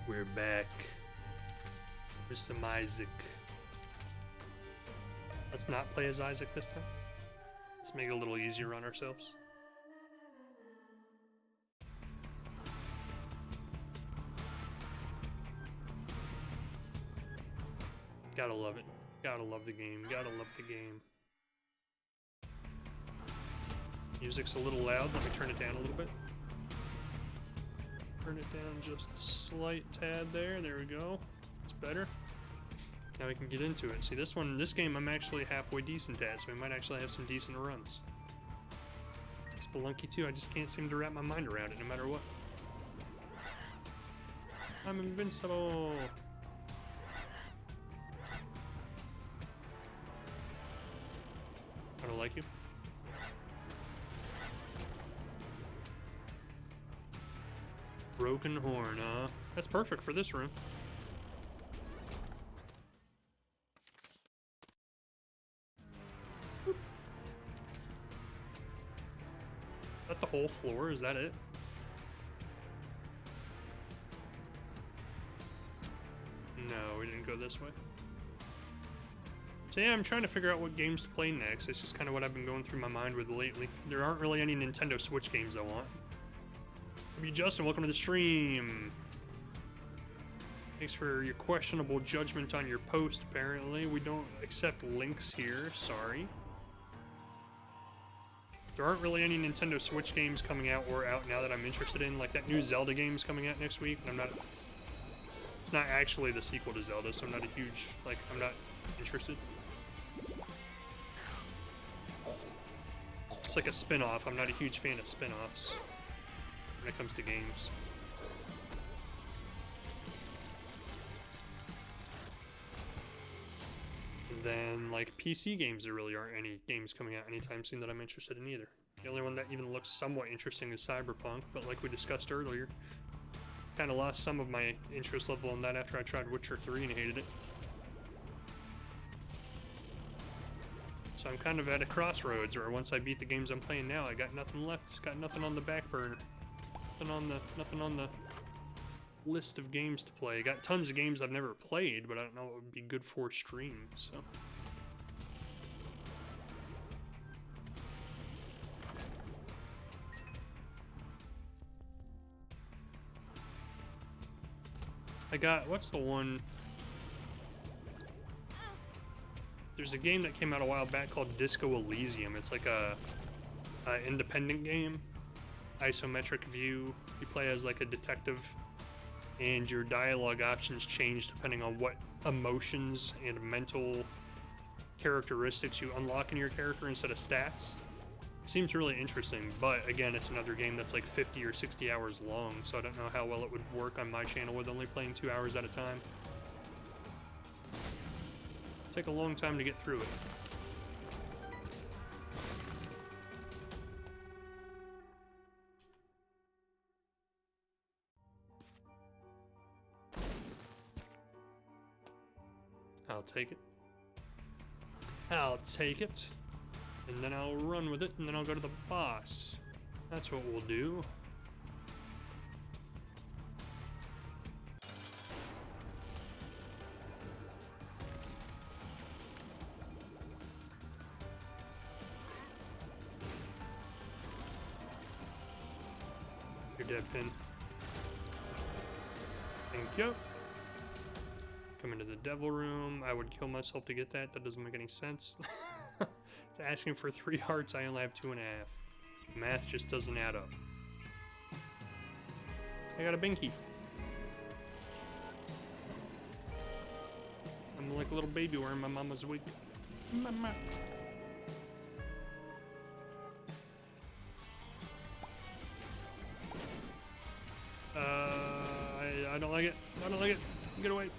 We're back. With some Isaac. Let's not play as Isaac this time. Let's make it a little easier on ourselves. Gotta love it. Gotta love the game. Gotta love the game. Music's a little loud. Let me turn it down a little bit. Turn it down just a slight tad there. There we go. It's better. Now we can get into it. See, this game I'm actually halfway decent at, so we might actually have some decent runs. Spelunky 2, I just can't seem to wrap my mind around it no matter what. I'm invincible! I don't like you. Broken horn, that's perfect for this room. Is that the whole floor? Is that it? No, we didn't go this way. So yeah, I'm trying to figure out what games to play next. It's just kind of what I've been going through my mind with lately. There aren't really any Nintendo Switch games I want. Hey Justin, welcome to the stream. Thanks for your questionable judgment on your post, apparently. We don't accept links here, sorry. There aren't really any Nintendo Switch games coming out or out now that I'm interested in. Like that new Zelda game's coming out next week, and I'm not... It's not actually the sequel to Zelda, so I'm not a huge... Like, I'm not interested. It's like a spin-off. I'm not a huge fan of spin-offs when it comes to games. And then, like, PC games, there really aren't any games coming out anytime soon that I'm interested in either. The only one that even looks somewhat interesting is Cyberpunk, but like we discussed earlier, kind of lost some of my interest level in that after I tried Witcher 3 and hated it. So I'm kind of at a crossroads where once I beat the games I'm playing now, I got nothing left, got nothing on the back burner. Nothing on the list of games to play. Got tons of games I've never played, but I don't know what would be good for stream, so. I got, what's the one? There's a game that came out a while back called Disco Elysium. It's like a independent game. Isometric view. You play as like a detective, and your dialogue options change depending on what emotions and mental characteristics you unlock in your character instead of stats. It seems really interesting, but again, it's another game that's like 50 or 60 hours long, so I don't know how well it would work on my channel with only playing 2 hours at a time. Take a long time to get through it. I'll take it. I'll take it. And then I'll run with it, and then I'll go to the boss. That's what we'll do. You're dead, Pin. Thank you. Come into the devil room. I would kill myself to get that. That doesn't make any sense. It's asking for 3 hearts. I only have 2.5. Math just doesn't add up. I got a binky. I'm like a little baby wearing my mama's wig. Mama. I don't like it. I don't like it. Get away.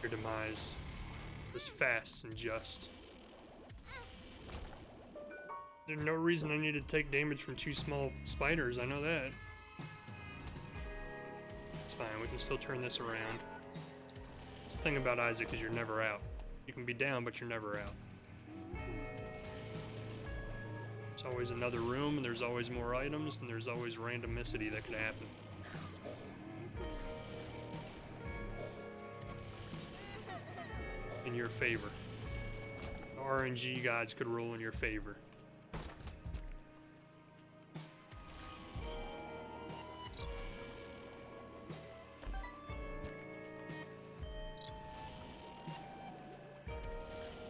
Your demise is fast and just. There's no reason I need to take damage from 2 small spiders, I know that. It's fine, we can still turn this around. The thing about Isaac is you're never out. You can be down, but you're never out. So There's always another room, and there's always more items, and there's always randomicity that could happen. In your favor. The RNG gods could roll in your favor.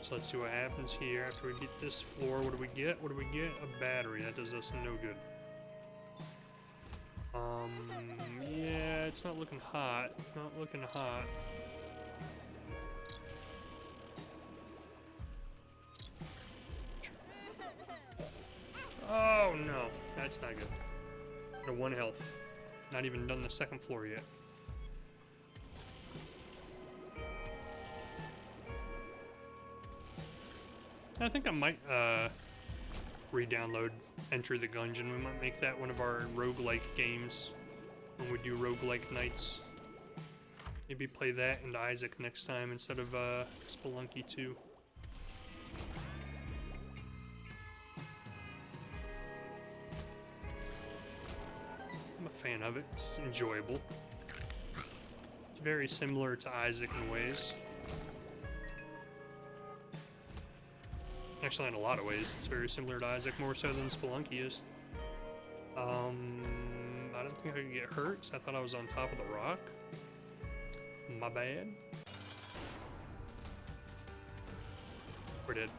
So let's see what happens here after we beat this floor. What do we get? What do we get? A battery. That does us no good. Yeah, it's not looking hot. Not looking hot. Oh no, that's not good. No, 1 health. Not even done the second floor yet. I think I might re-download Enter the Gungeon. We might make that one of our roguelike games when we do roguelike nights. Maybe play that and Isaac next time instead of Spelunky 2. I'm a fan of it. It's enjoyable. It's very similar to Isaac in ways. Actually, in a lot of ways, it's very similar to Isaac, more so than Spelunky is. I don't think I could get hurt, so I thought I was on top of the rock. My bad. We're dead.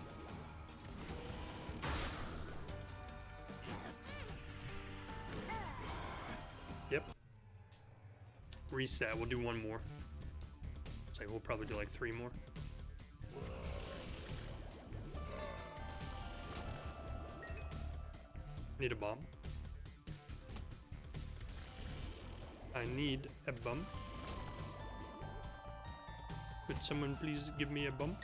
Yep. Reset, we'll do one more. It's like we'll probably do like 3 more. Need a bomb. I need a bomb. Could someone please give me a bomb?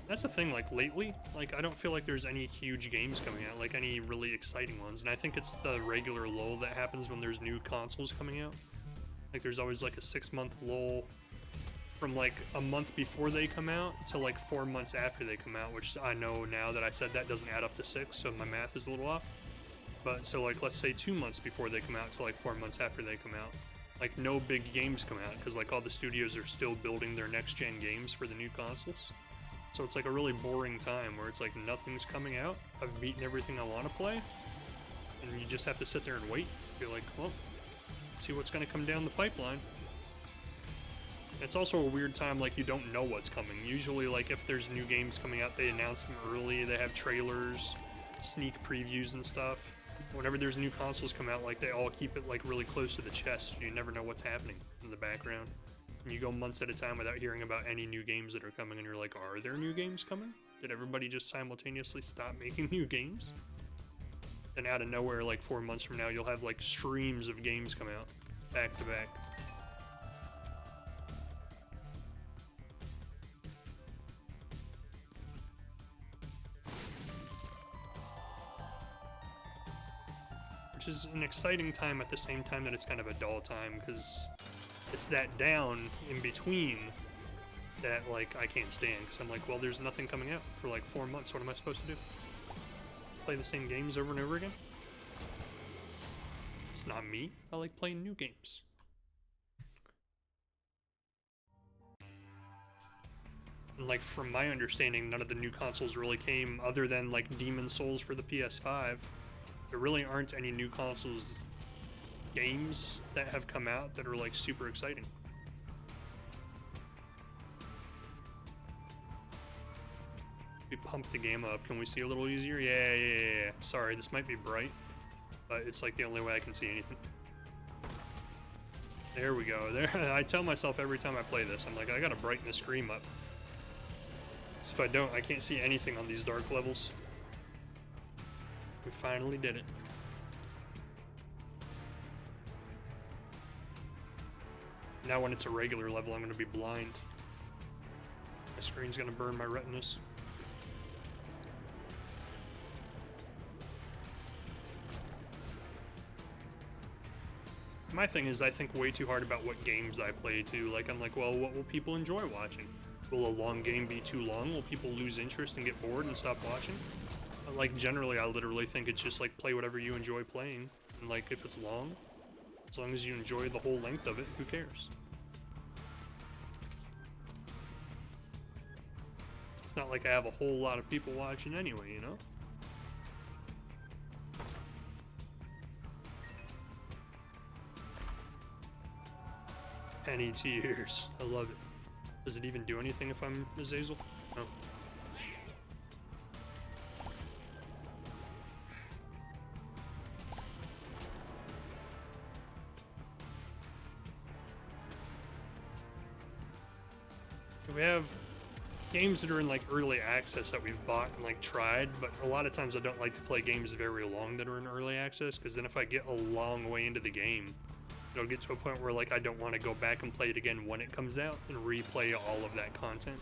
That's the thing, like, lately, like, I don't feel like there's any huge games coming out, like, any really exciting ones, and I think it's the regular lull that happens when there's new consoles coming out. Like, there's always, like, a 6-month lull from, like, a month before they come out to, like, 4 months after they come out, which I know now that I said that doesn't add up to 6, so my math is a little off. But, so, like, let's say 2 months before they come out to, like, 4 months after they come out. Like, no big games come out, because, like, all the studios are still building their next-gen games for the new consoles. So it's, like, a really boring time where it's, like, nothing's coming out. I've beaten everything I want to play, and you just have to sit there and wait. Be like, well, see what's going to come down the pipeline. It's also a weird time, like, you don't know what's coming. Usually, like, if there's new games coming out, they announce them early, they have trailers, sneak previews and stuff. Whenever there's new consoles come out, like, they all keep it, like, really close to the chest. You never know what's happening in the background. And you go months at a time without hearing about any new games that are coming, and you're like, are there new games coming? Did everybody just simultaneously stop making new games? And out of nowhere, like, 4 months from now, you'll have, like, streams of games come out, back to back. Which is an exciting time at the same time that it's kind of a dull time, because it's that down in between that, like, I can't stand, because I'm like, well, there's nothing coming out for, like, 4 months. What am I supposed to do? Play the same games over and over again? It's not me. I like playing new games. And, like, from my understanding, none of the new consoles really came other than, like, Demon's Souls for the PS5. There really aren't any new consoles games that have come out that are, like, super exciting. We pump the game up. Can we see a little easier? Yeah. Sorry, this might be bright, but it's, like, the only way I can see anything. There we go. There. I tell myself every time I play this, I'm like, I gotta brighten the screen up. So if I don't, I can't see anything on these dark levels. We finally did it. Now when it's a regular level, I'm going to be blind. My screen's going to burn my retinas. My thing is, I think way too hard about what games I play too. Like, I'm like, well, what will people enjoy watching? Will a long game be too long? Will people lose interest and get bored and stop watching? Like, generally, I literally think it's just, like, play whatever you enjoy playing. And, like, if it's long, as long as you enjoy the whole length of it, who cares? It's not like I have a whole lot of people watching anyway, you know? Penny tears. I love it. Does it even do anything if I'm Azazel? No. We have games that are in like early access that we've bought and like tried, but a lot of times I don't like to play games very long that are in early access, because then if I get a long way into the game, it'll get to a point where like I don't want to go back and play it again when it comes out and replay all of that content.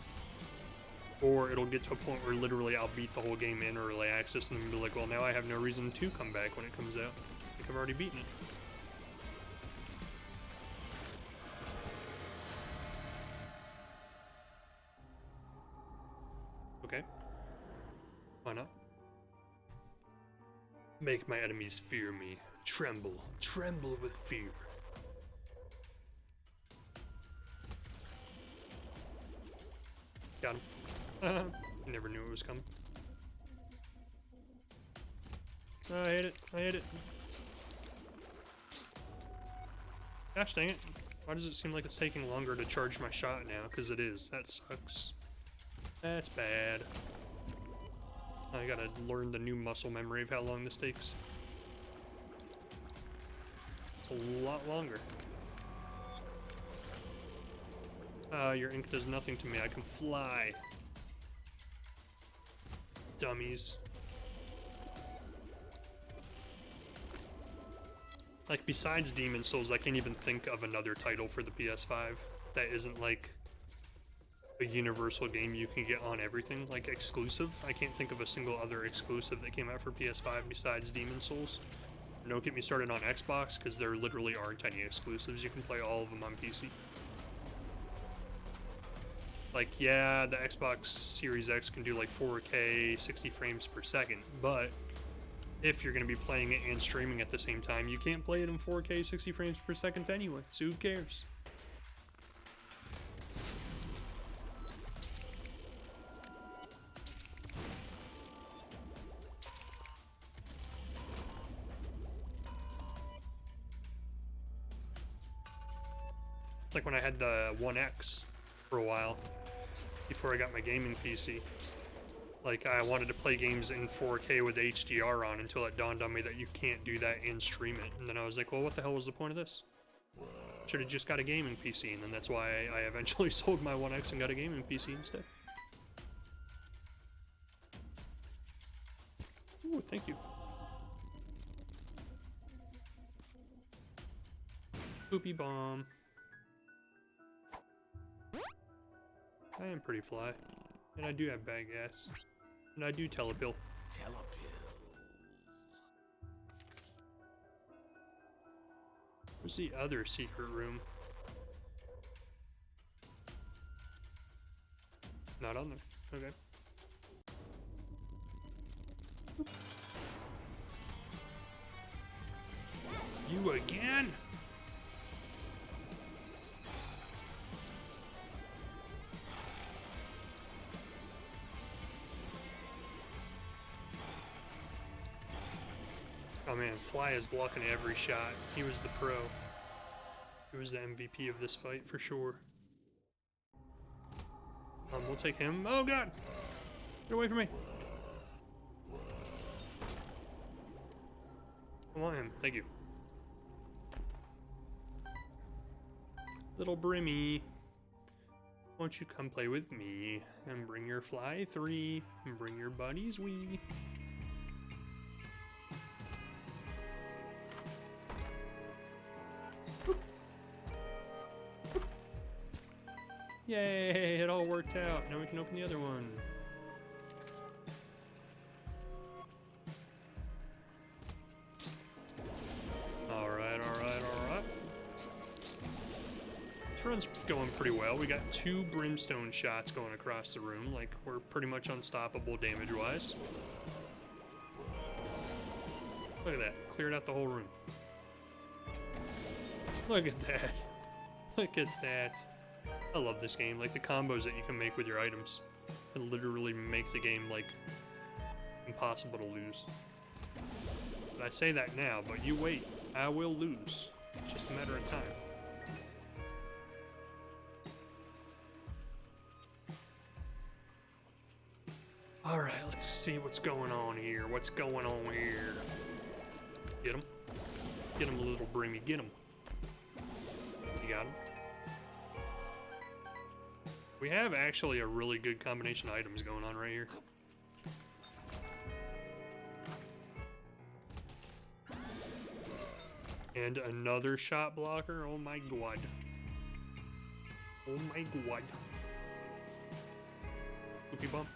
Or it'll get to a point where literally I'll beat the whole game in early access and then be like, well, now I have no reason to come back when it comes out. I think I've already beaten it. Okay. Why not? Make my enemies fear me. Tremble. Tremble with fear. Got him. I never knew it was coming. Oh, I hit it. I hit it. Gosh dang it. Why does it seem like it's taking longer to charge my shot now? Because it is. That sucks. That's bad. I gotta learn the new muscle memory of how long this takes. It's a lot longer. Your ink does nothing to me. I can fly. Dummies. Like, besides Demon Souls, I can't even think of another title for the PS5 that isn't, like, a universal game you can get on everything, like exclusive. I can't think of a single other exclusive that came out for PS5 besides Demon Souls. Don't get me started on Xbox, because there literally aren't any exclusives. You can play all of them on PC. Like, yeah, the Xbox Series X can do like 4K 60 frames per second, but if you're going to be playing it and streaming at the same time, you can't play it in 4K 60 frames per second anyway, so who cares? It's like when I had the One X for a while, before I got my gaming PC. Like, I wanted to play games in 4K with HDR on until it dawned on me that you can't do that and stream it. And then I was like, well, what the hell was the point of this? Should have just got a gaming PC, and then that's why I eventually sold my One X and got a gaming PC instead. Ooh, thank you. Poopy bomb. I am pretty fly, and I do have bad gas, and I do telepill. Where's the other secret room? Not on there. Okay. You again? Oh man, Fly is blocking every shot. He was the pro. He was the MVP of this fight for sure. We'll take him. Oh god! Get away from me! I want him. Thank you. Little Brimmy, won't you come play with me? And bring your Fly 3, and bring your buddies we. Yay, it all worked out. Now we can open the other one. Alright, alright, alright. This run's going pretty well. We got 2 brimstone shots going across the room. Like, we're pretty much unstoppable damage-wise. Look at that. Cleared out the whole room. Look at that. Look at that. I love this game. Like, the combos that you can make with your items can literally make the game, like, impossible to lose. But I say that now, but you wait. I will lose. It's just a matter of time. Alright, let's see what's going on here. What's going on here? Get him. Get him, little Brimmy. Get him. You got him. We have actually a really good combination of items going on right here. And another shot blocker. Oh my god. Oh my god. Cookie bump.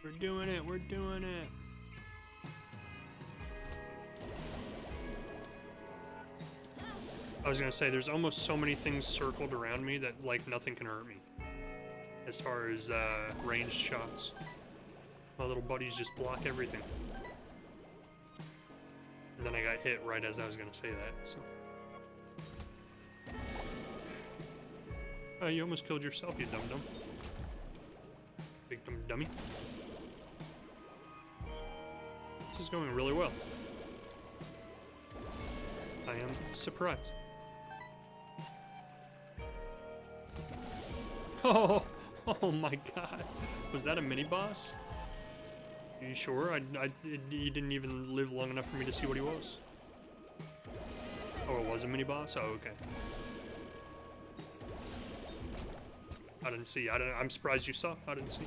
We're doing it. We're doing it. I was gonna say, there's almost so many things circled around me that, like, nothing can hurt me. As far as, ranged shots. My little buddies just block everything. And then I got hit right as I was gonna say that, so. Oh, you almost killed yourself, you dum-dum. Big dummy. This is going really well. I am surprised. Oh my god. Was that a mini-boss? Are you sure? He didn't even live long enough for me to see what he was. Oh, it was a mini-boss? Oh, okay. I didn't see. I'm surprised you saw. I didn't see.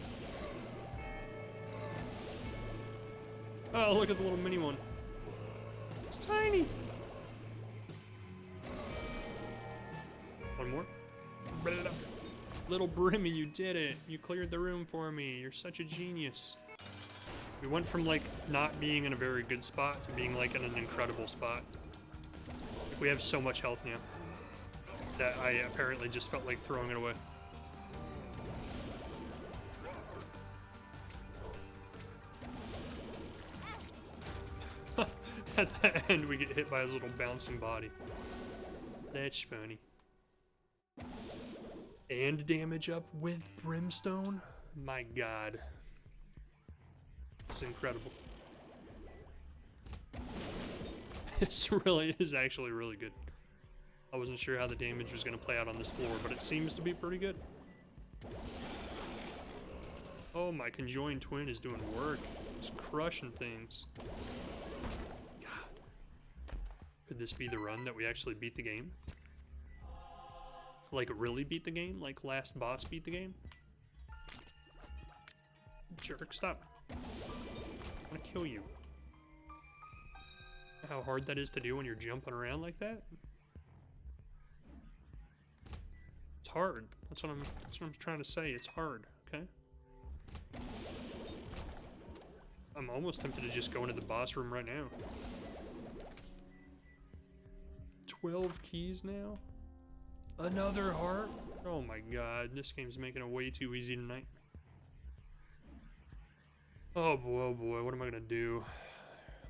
Oh, look at the little mini one. It's tiny. One more. Little Brimmy, you did it. You cleared the room for me. You're such a genius. We went from, like, not being in a very good spot to being, like, in an incredible spot. Like, we have so much health now that I apparently just felt like throwing it away. At the end, we get hit by his little bouncing body. That's funny. And damage up with brimstone? My god. It's incredible. This really is actually really good. I wasn't sure how the damage was going to play out on this floor, but it seems to be pretty good. Oh, my conjoined twin is doing work. He's crushing things. God. Could this be the run that we actually beat the game? Like, really beat the game? Like, last boss beat the game? Jerk, stop. I'm gonna kill you. How hard that is to do when you're jumping around like that? It's hard. That's what I'm trying to say. It's hard, okay? I'm almost tempted to just go into the boss room right now. 12 keys now? Another heart? Oh my god, this game's making it way too easy tonight. Oh boy, what am I gonna do?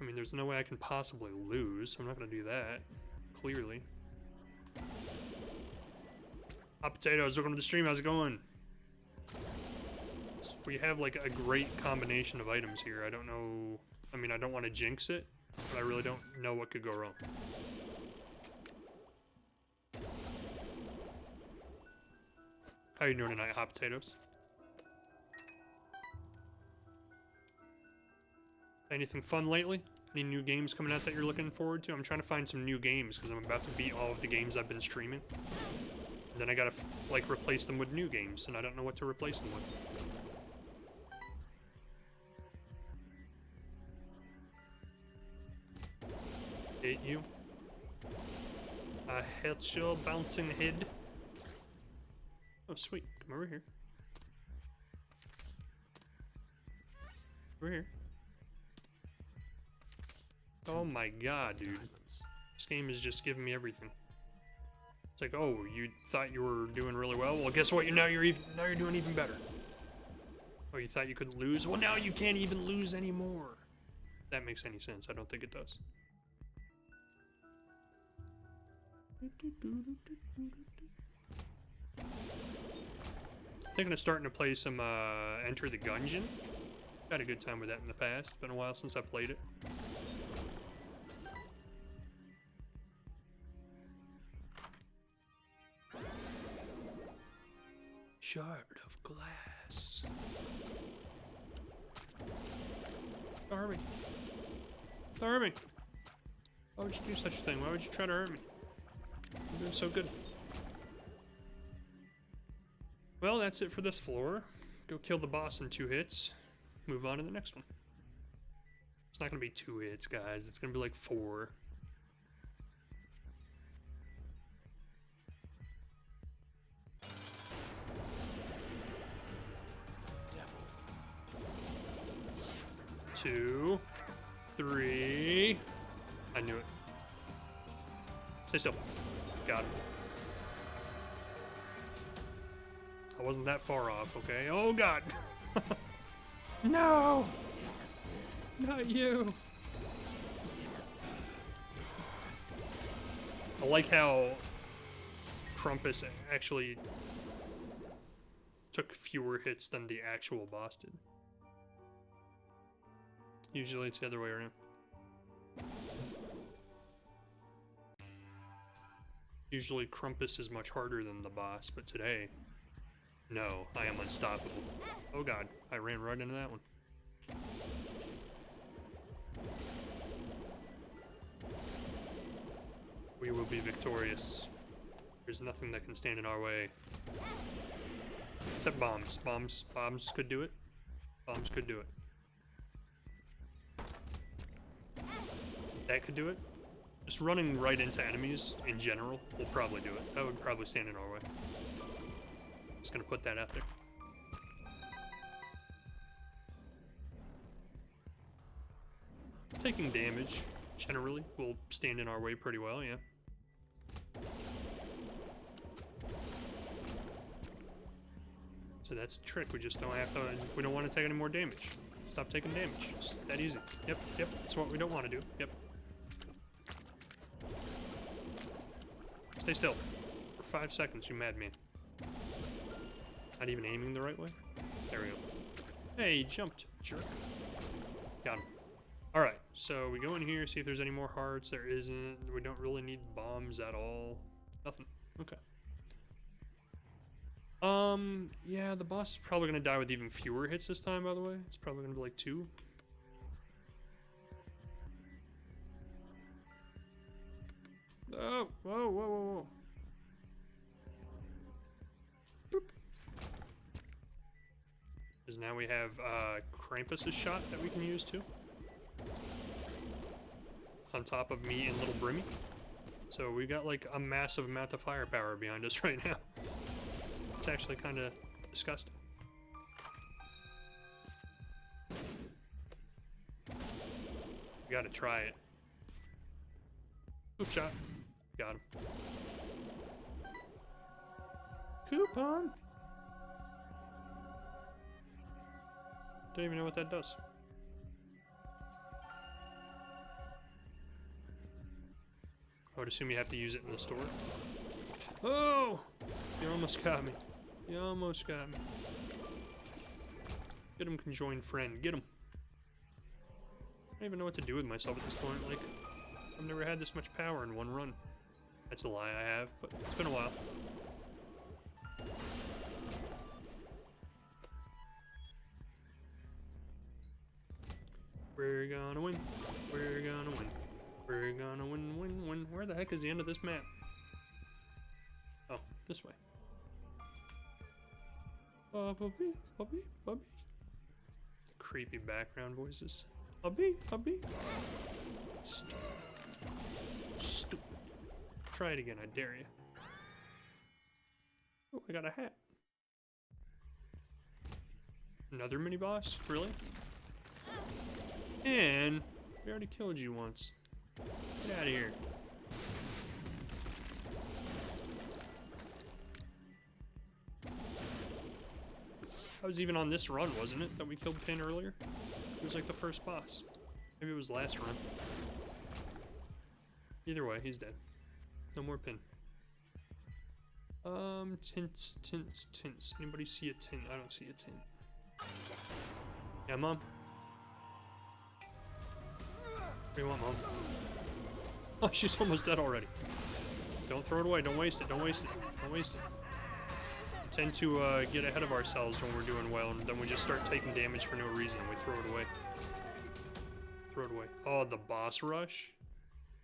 I mean, there's no way I can possibly lose. I'm not gonna do that. Clearly. Hot potatoes, welcome to the stream, how's it going? So we have like a great combination of items here. I don't know, I mean, I don't want to jinx it, but I really don't know what could go wrong. How you doing tonight, hot potatoes? Anything fun lately? Any new games coming out that you're looking forward to? I'm trying to find some new games because I'm about to beat all of the games I've been streaming. And then I gotta, like, replace them with new games, and I don't know what to replace them with. Hit you. I hit your bouncing head. Oh, sweet. Come over here. Over here. Oh my god, dude. This game is just giving me everything. It's like, oh, you thought you were doing really well? Well, guess what? Now you're doing even better. Oh, you thought you could lose? Well, now you can't even lose anymore. If that makes any sense. I don't think it does. Thinking of starting to play some Enter the Gungeon. Had a good time with that in the past. It's been a while since I played it. Shard of glass. Don't hurt me. Don't hurt me. Why would you do such a thing? Why would you try to hurt me? I'm doing so good. Well, that's it for this floor. Go kill the boss in 2 hits. Move on to the next one. It's not gonna be 2 hits, guys. It's gonna be like 4. Two, 3. I knew it. Stay still. Got him. I wasn't that far off, okay? Oh god! No! Not you! I like how Krampus actually took fewer hits than the actual boss did. Usually it's the other way around. Usually Krampus is much harder than the boss, but today, no, I am unstoppable. Oh god, I ran right into that one. We will be victorious. There's nothing that can stand in our way. Except bombs. Bombs could do it. Bombs could do it. That could do it. Just running right into enemies in general will probably do it. That would probably stand in our way. Just gonna put that out there. Taking damage, generally, will stand in our way pretty well, yeah. So that's the trick, we just don't have to, we don't want to take any more damage. Stop taking damage, it's that easy. Yep, that's what we don't want to do, yep. Stay still. For 5 seconds, you madman. Not even aiming the right way? There we go. Hey, he jumped, jerk. Got him. Alright, so we go in here, see if there's any more hearts. There isn't. We don't really need bombs at all. Nothing. Okay. Yeah, the boss is probably gonna die with even fewer hits this time, by the way. It's probably gonna be like 2. Oh, whoa. Boop. Because now we have Krampus's shot that we can use too. On top of me and Little Brimmy. So we got like a massive amount of firepower behind us right now. It's actually kind of disgusting. We gotta try it. Oop shot. Got him. Coupon! Don't even know what that does. I would assume you have to use it in the store. Oh! You almost got me. You almost got me. Get him, conjoined friend. Get him. I don't even know what to do with myself at this point. Like, I've never had this much power in one run. That's a lie, I have, but it's been a while. We're gonna win. We're gonna win. We're gonna win. Where the heck is the end of this map? Oh, this way. Bubby. Creepy background voices. Bubby. Stupid. Try it again, I dare you. Oh, I got a hat. Another mini boss? Really? And we already killed you once. Get out of here. That was even on this run, wasn't it? That we killed Pin earlier? It was like the first boss. Maybe it was last run. Either way, he's dead. No more Pin. Tints. Anybody see a tint? I don't see a tint. Yeah, Mom? What do you want, Mom? Oh, she's almost dead already. Don't throw it away. Don't waste it. Don't waste it. Don't waste it. We tend to get ahead of ourselves when we're doing well, and then we just start taking damage for no reason. We throw it away. Throw it away. Oh, the boss rush?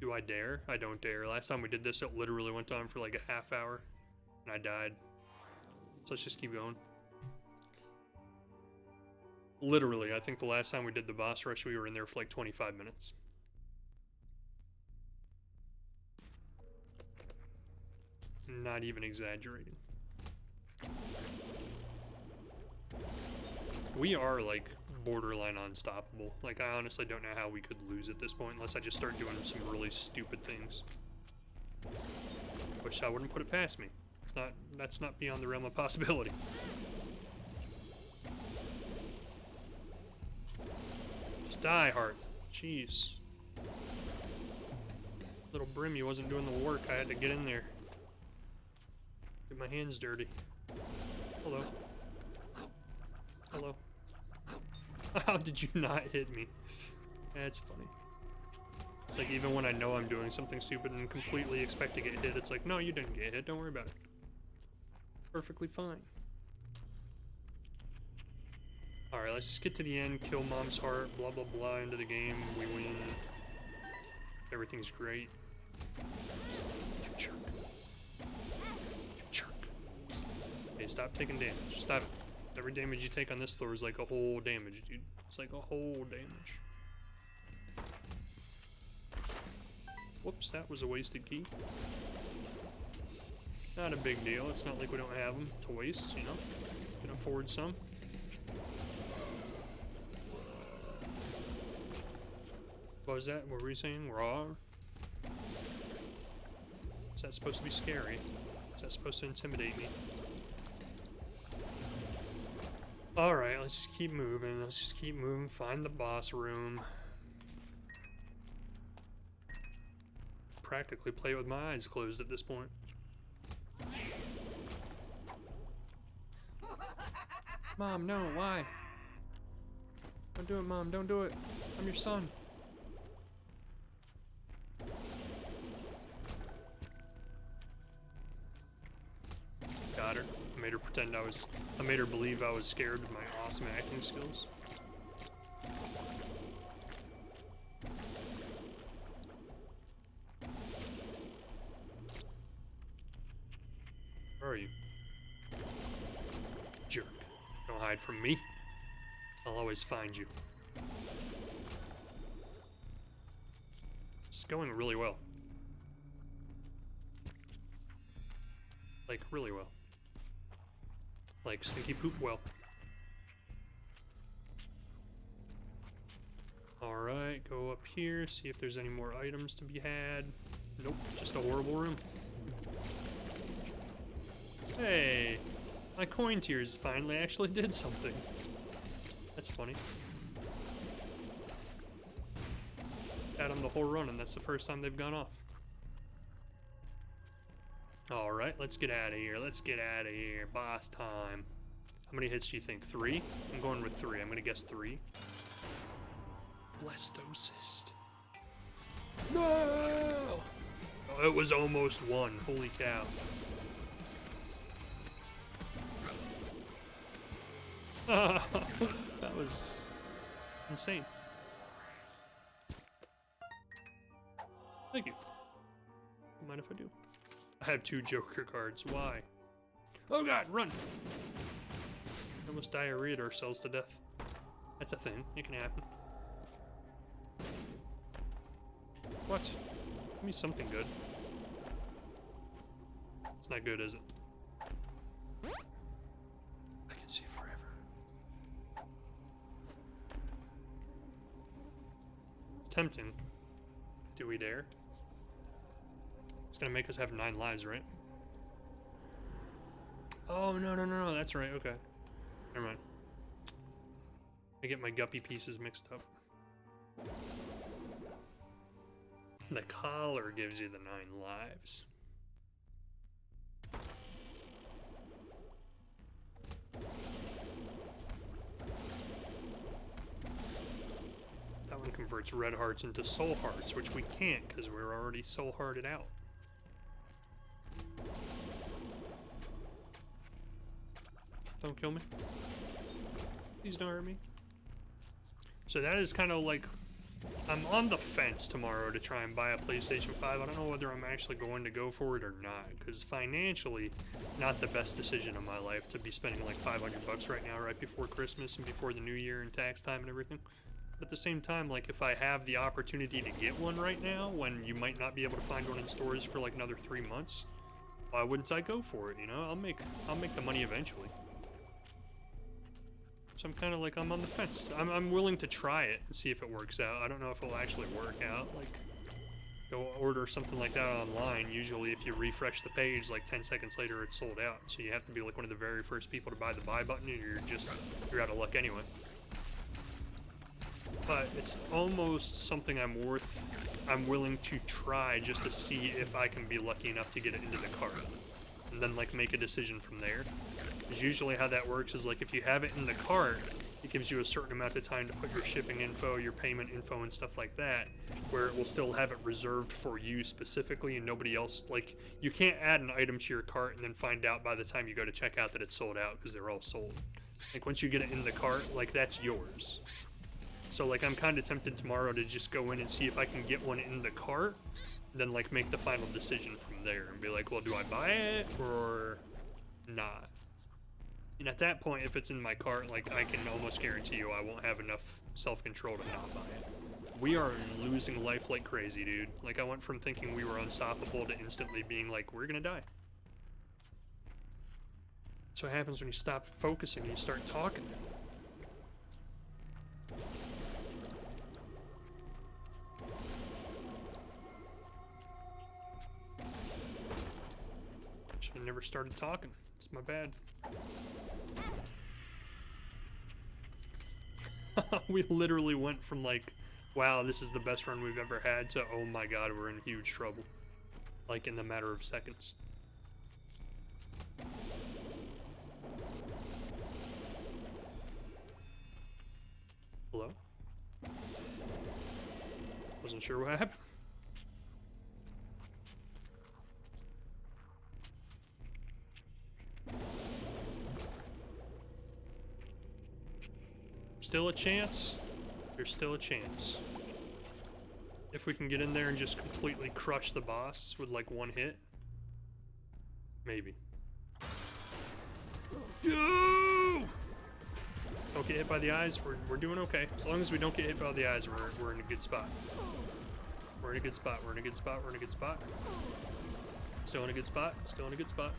Do I dare? I don't dare. Last time we did this, it literally went on for like a half hour, and I died. So let's just keep going. Literally, I think the last time we did the boss rush, we were in there for like 25 minutes. Not even exaggerating. We are like borderline unstoppable. Like, I honestly don't know how we could lose at this point unless I just start doing some really stupid things. Which I wouldn't put it past me. That's not beyond the realm of possibility. Just die, Heart. Jeez. Little Brimmy wasn't doing the work. I had to get in there. Get my hands dirty. Hello. Hello. How did you not hit me? That's funny. It's like even when I know I'm doing something stupid and completely expect to get hit, it's like, no, you didn't get hit. Don't worry about it. Perfectly fine. Alright, let's just get to the end, kill Mom's heart, blah blah blah, into the game, we win. Everything's great. You jerk. You jerk. Hey, stop taking damage. Stop it. Every damage you take on this floor is like a whole damage, dude. It's like a whole damage. Whoops, that was a wasted key. Not a big deal. It's not like we don't have them to waste, you know? Can afford some. What was that? What were we saying? Raw? Is that supposed to be scary? Is that supposed to intimidate me? Alright, let's just keep moving. Let's just keep moving. Find the boss room. Practically play with my eyes closed at this point. Mom, no, why? Don't do it, Mom, don't do it. I'm your son. Got her. I made her pretend I made her believe I was scared with my awesome acting skills. Where are you? Jerk. Don't hide from me. I'll always find you. It's going really well. Like, really well. Like, stinky poop well. Alright, go up here, see if there's any more items to be had. Nope, just a horrible room. Hey, my coin tears finally actually did something. That's funny. Had them the whole run, and that's the first time they've gone off. Alright, let's get out of here. Let's get out of here. Boss time. How many hits do you think? 3? I'm going with 3. I'm gonna guess 3. Blastocyst. No! Oh, it was almost 1. Holy cow. That was insane. Thank you. Don't mind if I do. I have 2 Joker cards. Why? Oh god, run! We almost diarrheaed ourselves to death. That's a thing. It can happen. What? Give me something good. It's not good, is it? I can see forever. It's tempting. Do we dare? It's gonna make us have 9 lives, right? Oh, no, that's right, okay. Never mind. I get my guppy pieces mixed up. The collar gives you the 9 lives. That one converts red hearts into soul hearts, which we can't because we're already soul hearted out. Don't kill me. Please don't hurt me. So that is kind of like, I'm on the fence tomorrow to try and buy a PlayStation 5. I don't know whether I'm actually going to go for it or not, because financially, not the best decision of my life to be spending like 500 bucks right now, right before Christmas and before the new year and tax time and everything. But at the same time, like if I have the opportunity to get one right now, when you might not be able to find one in stores for like another 3 months, why wouldn't I go for it? You know, I'll make the money eventually. So I'm kind of like, I'm on the fence. I'm willing to try it and see if it works out. I don't know if it'll actually work out. Like, go order something like that online. Usually if you refresh the page, like 10 seconds later, it's sold out. So you have to be like one of the very first people to buy the buy button, and you're out of luck anyway. But it's almost something I'm willing to try just to see if I can be lucky enough to get it into the cart. And then like make a decision from there. Because usually how that works is like if you have it in the cart, it gives you a certain amount of time to put your shipping info, your payment info, and stuff like that, where it will still have it reserved for you specifically and nobody else. Like, you can't add an item to your cart and then find out by the time you go to check out that it's sold out, because they're all sold. Like, once you get it in the cart, like, that's yours. So like, I'm kind of tempted tomorrow to just go in and see if I can get one in the cart, then like make the final decision from there and be like, well, do I buy it or not? And at that point, if it's in my cart, like, I can almost guarantee you I won't have enough self-control to not buy it. We are losing life like crazy, dude. Like, I went from thinking we were unstoppable to instantly being like, we're gonna die. That's what happens when you stop focusing and you start talking. Should have never started talking. It's my bad. We literally went from like, wow, this is the best run we've ever had, to, oh my god, we're in huge trouble. Like, in the matter of seconds. Hello? Wasn't sure what happened. Still a chance. There's still a chance. If we can get in there and just completely crush the boss with like one hit. Maybe. Go! Don't get hit by the eyes, we're doing okay. As long as we don't get hit by the eyes, we're in a good spot. We're in a good spot, we're in a good spot, we're in a good spot. Still in a good spot, still in a good spot.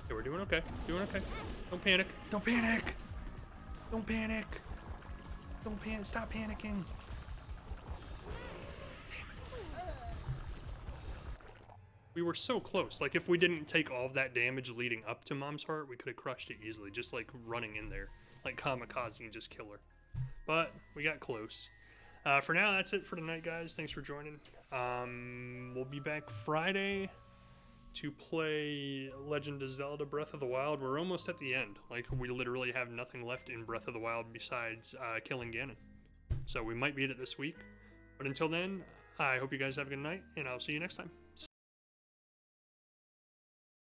Okay, we're doing okay, doing okay. Don't panic. Don't panic! Don't panic! Don't panic. Stop panicking. We were so close. Like, if we didn't take all of that damage leading up to Mom's Heart, we could have crushed it easily. Just, like, running in there. Like, kamikaze and just kill her. But, we got close. For now, that's it for tonight, guys. Thanks for joining. We'll be back Friday to play Legend of Zelda Breath of the Wild. We're almost at the end. Like, we literally have nothing left in Breath of the Wild besides killing Ganon. So we might beat it this week. But until then, I hope you guys have a good night, and I'll see you next time.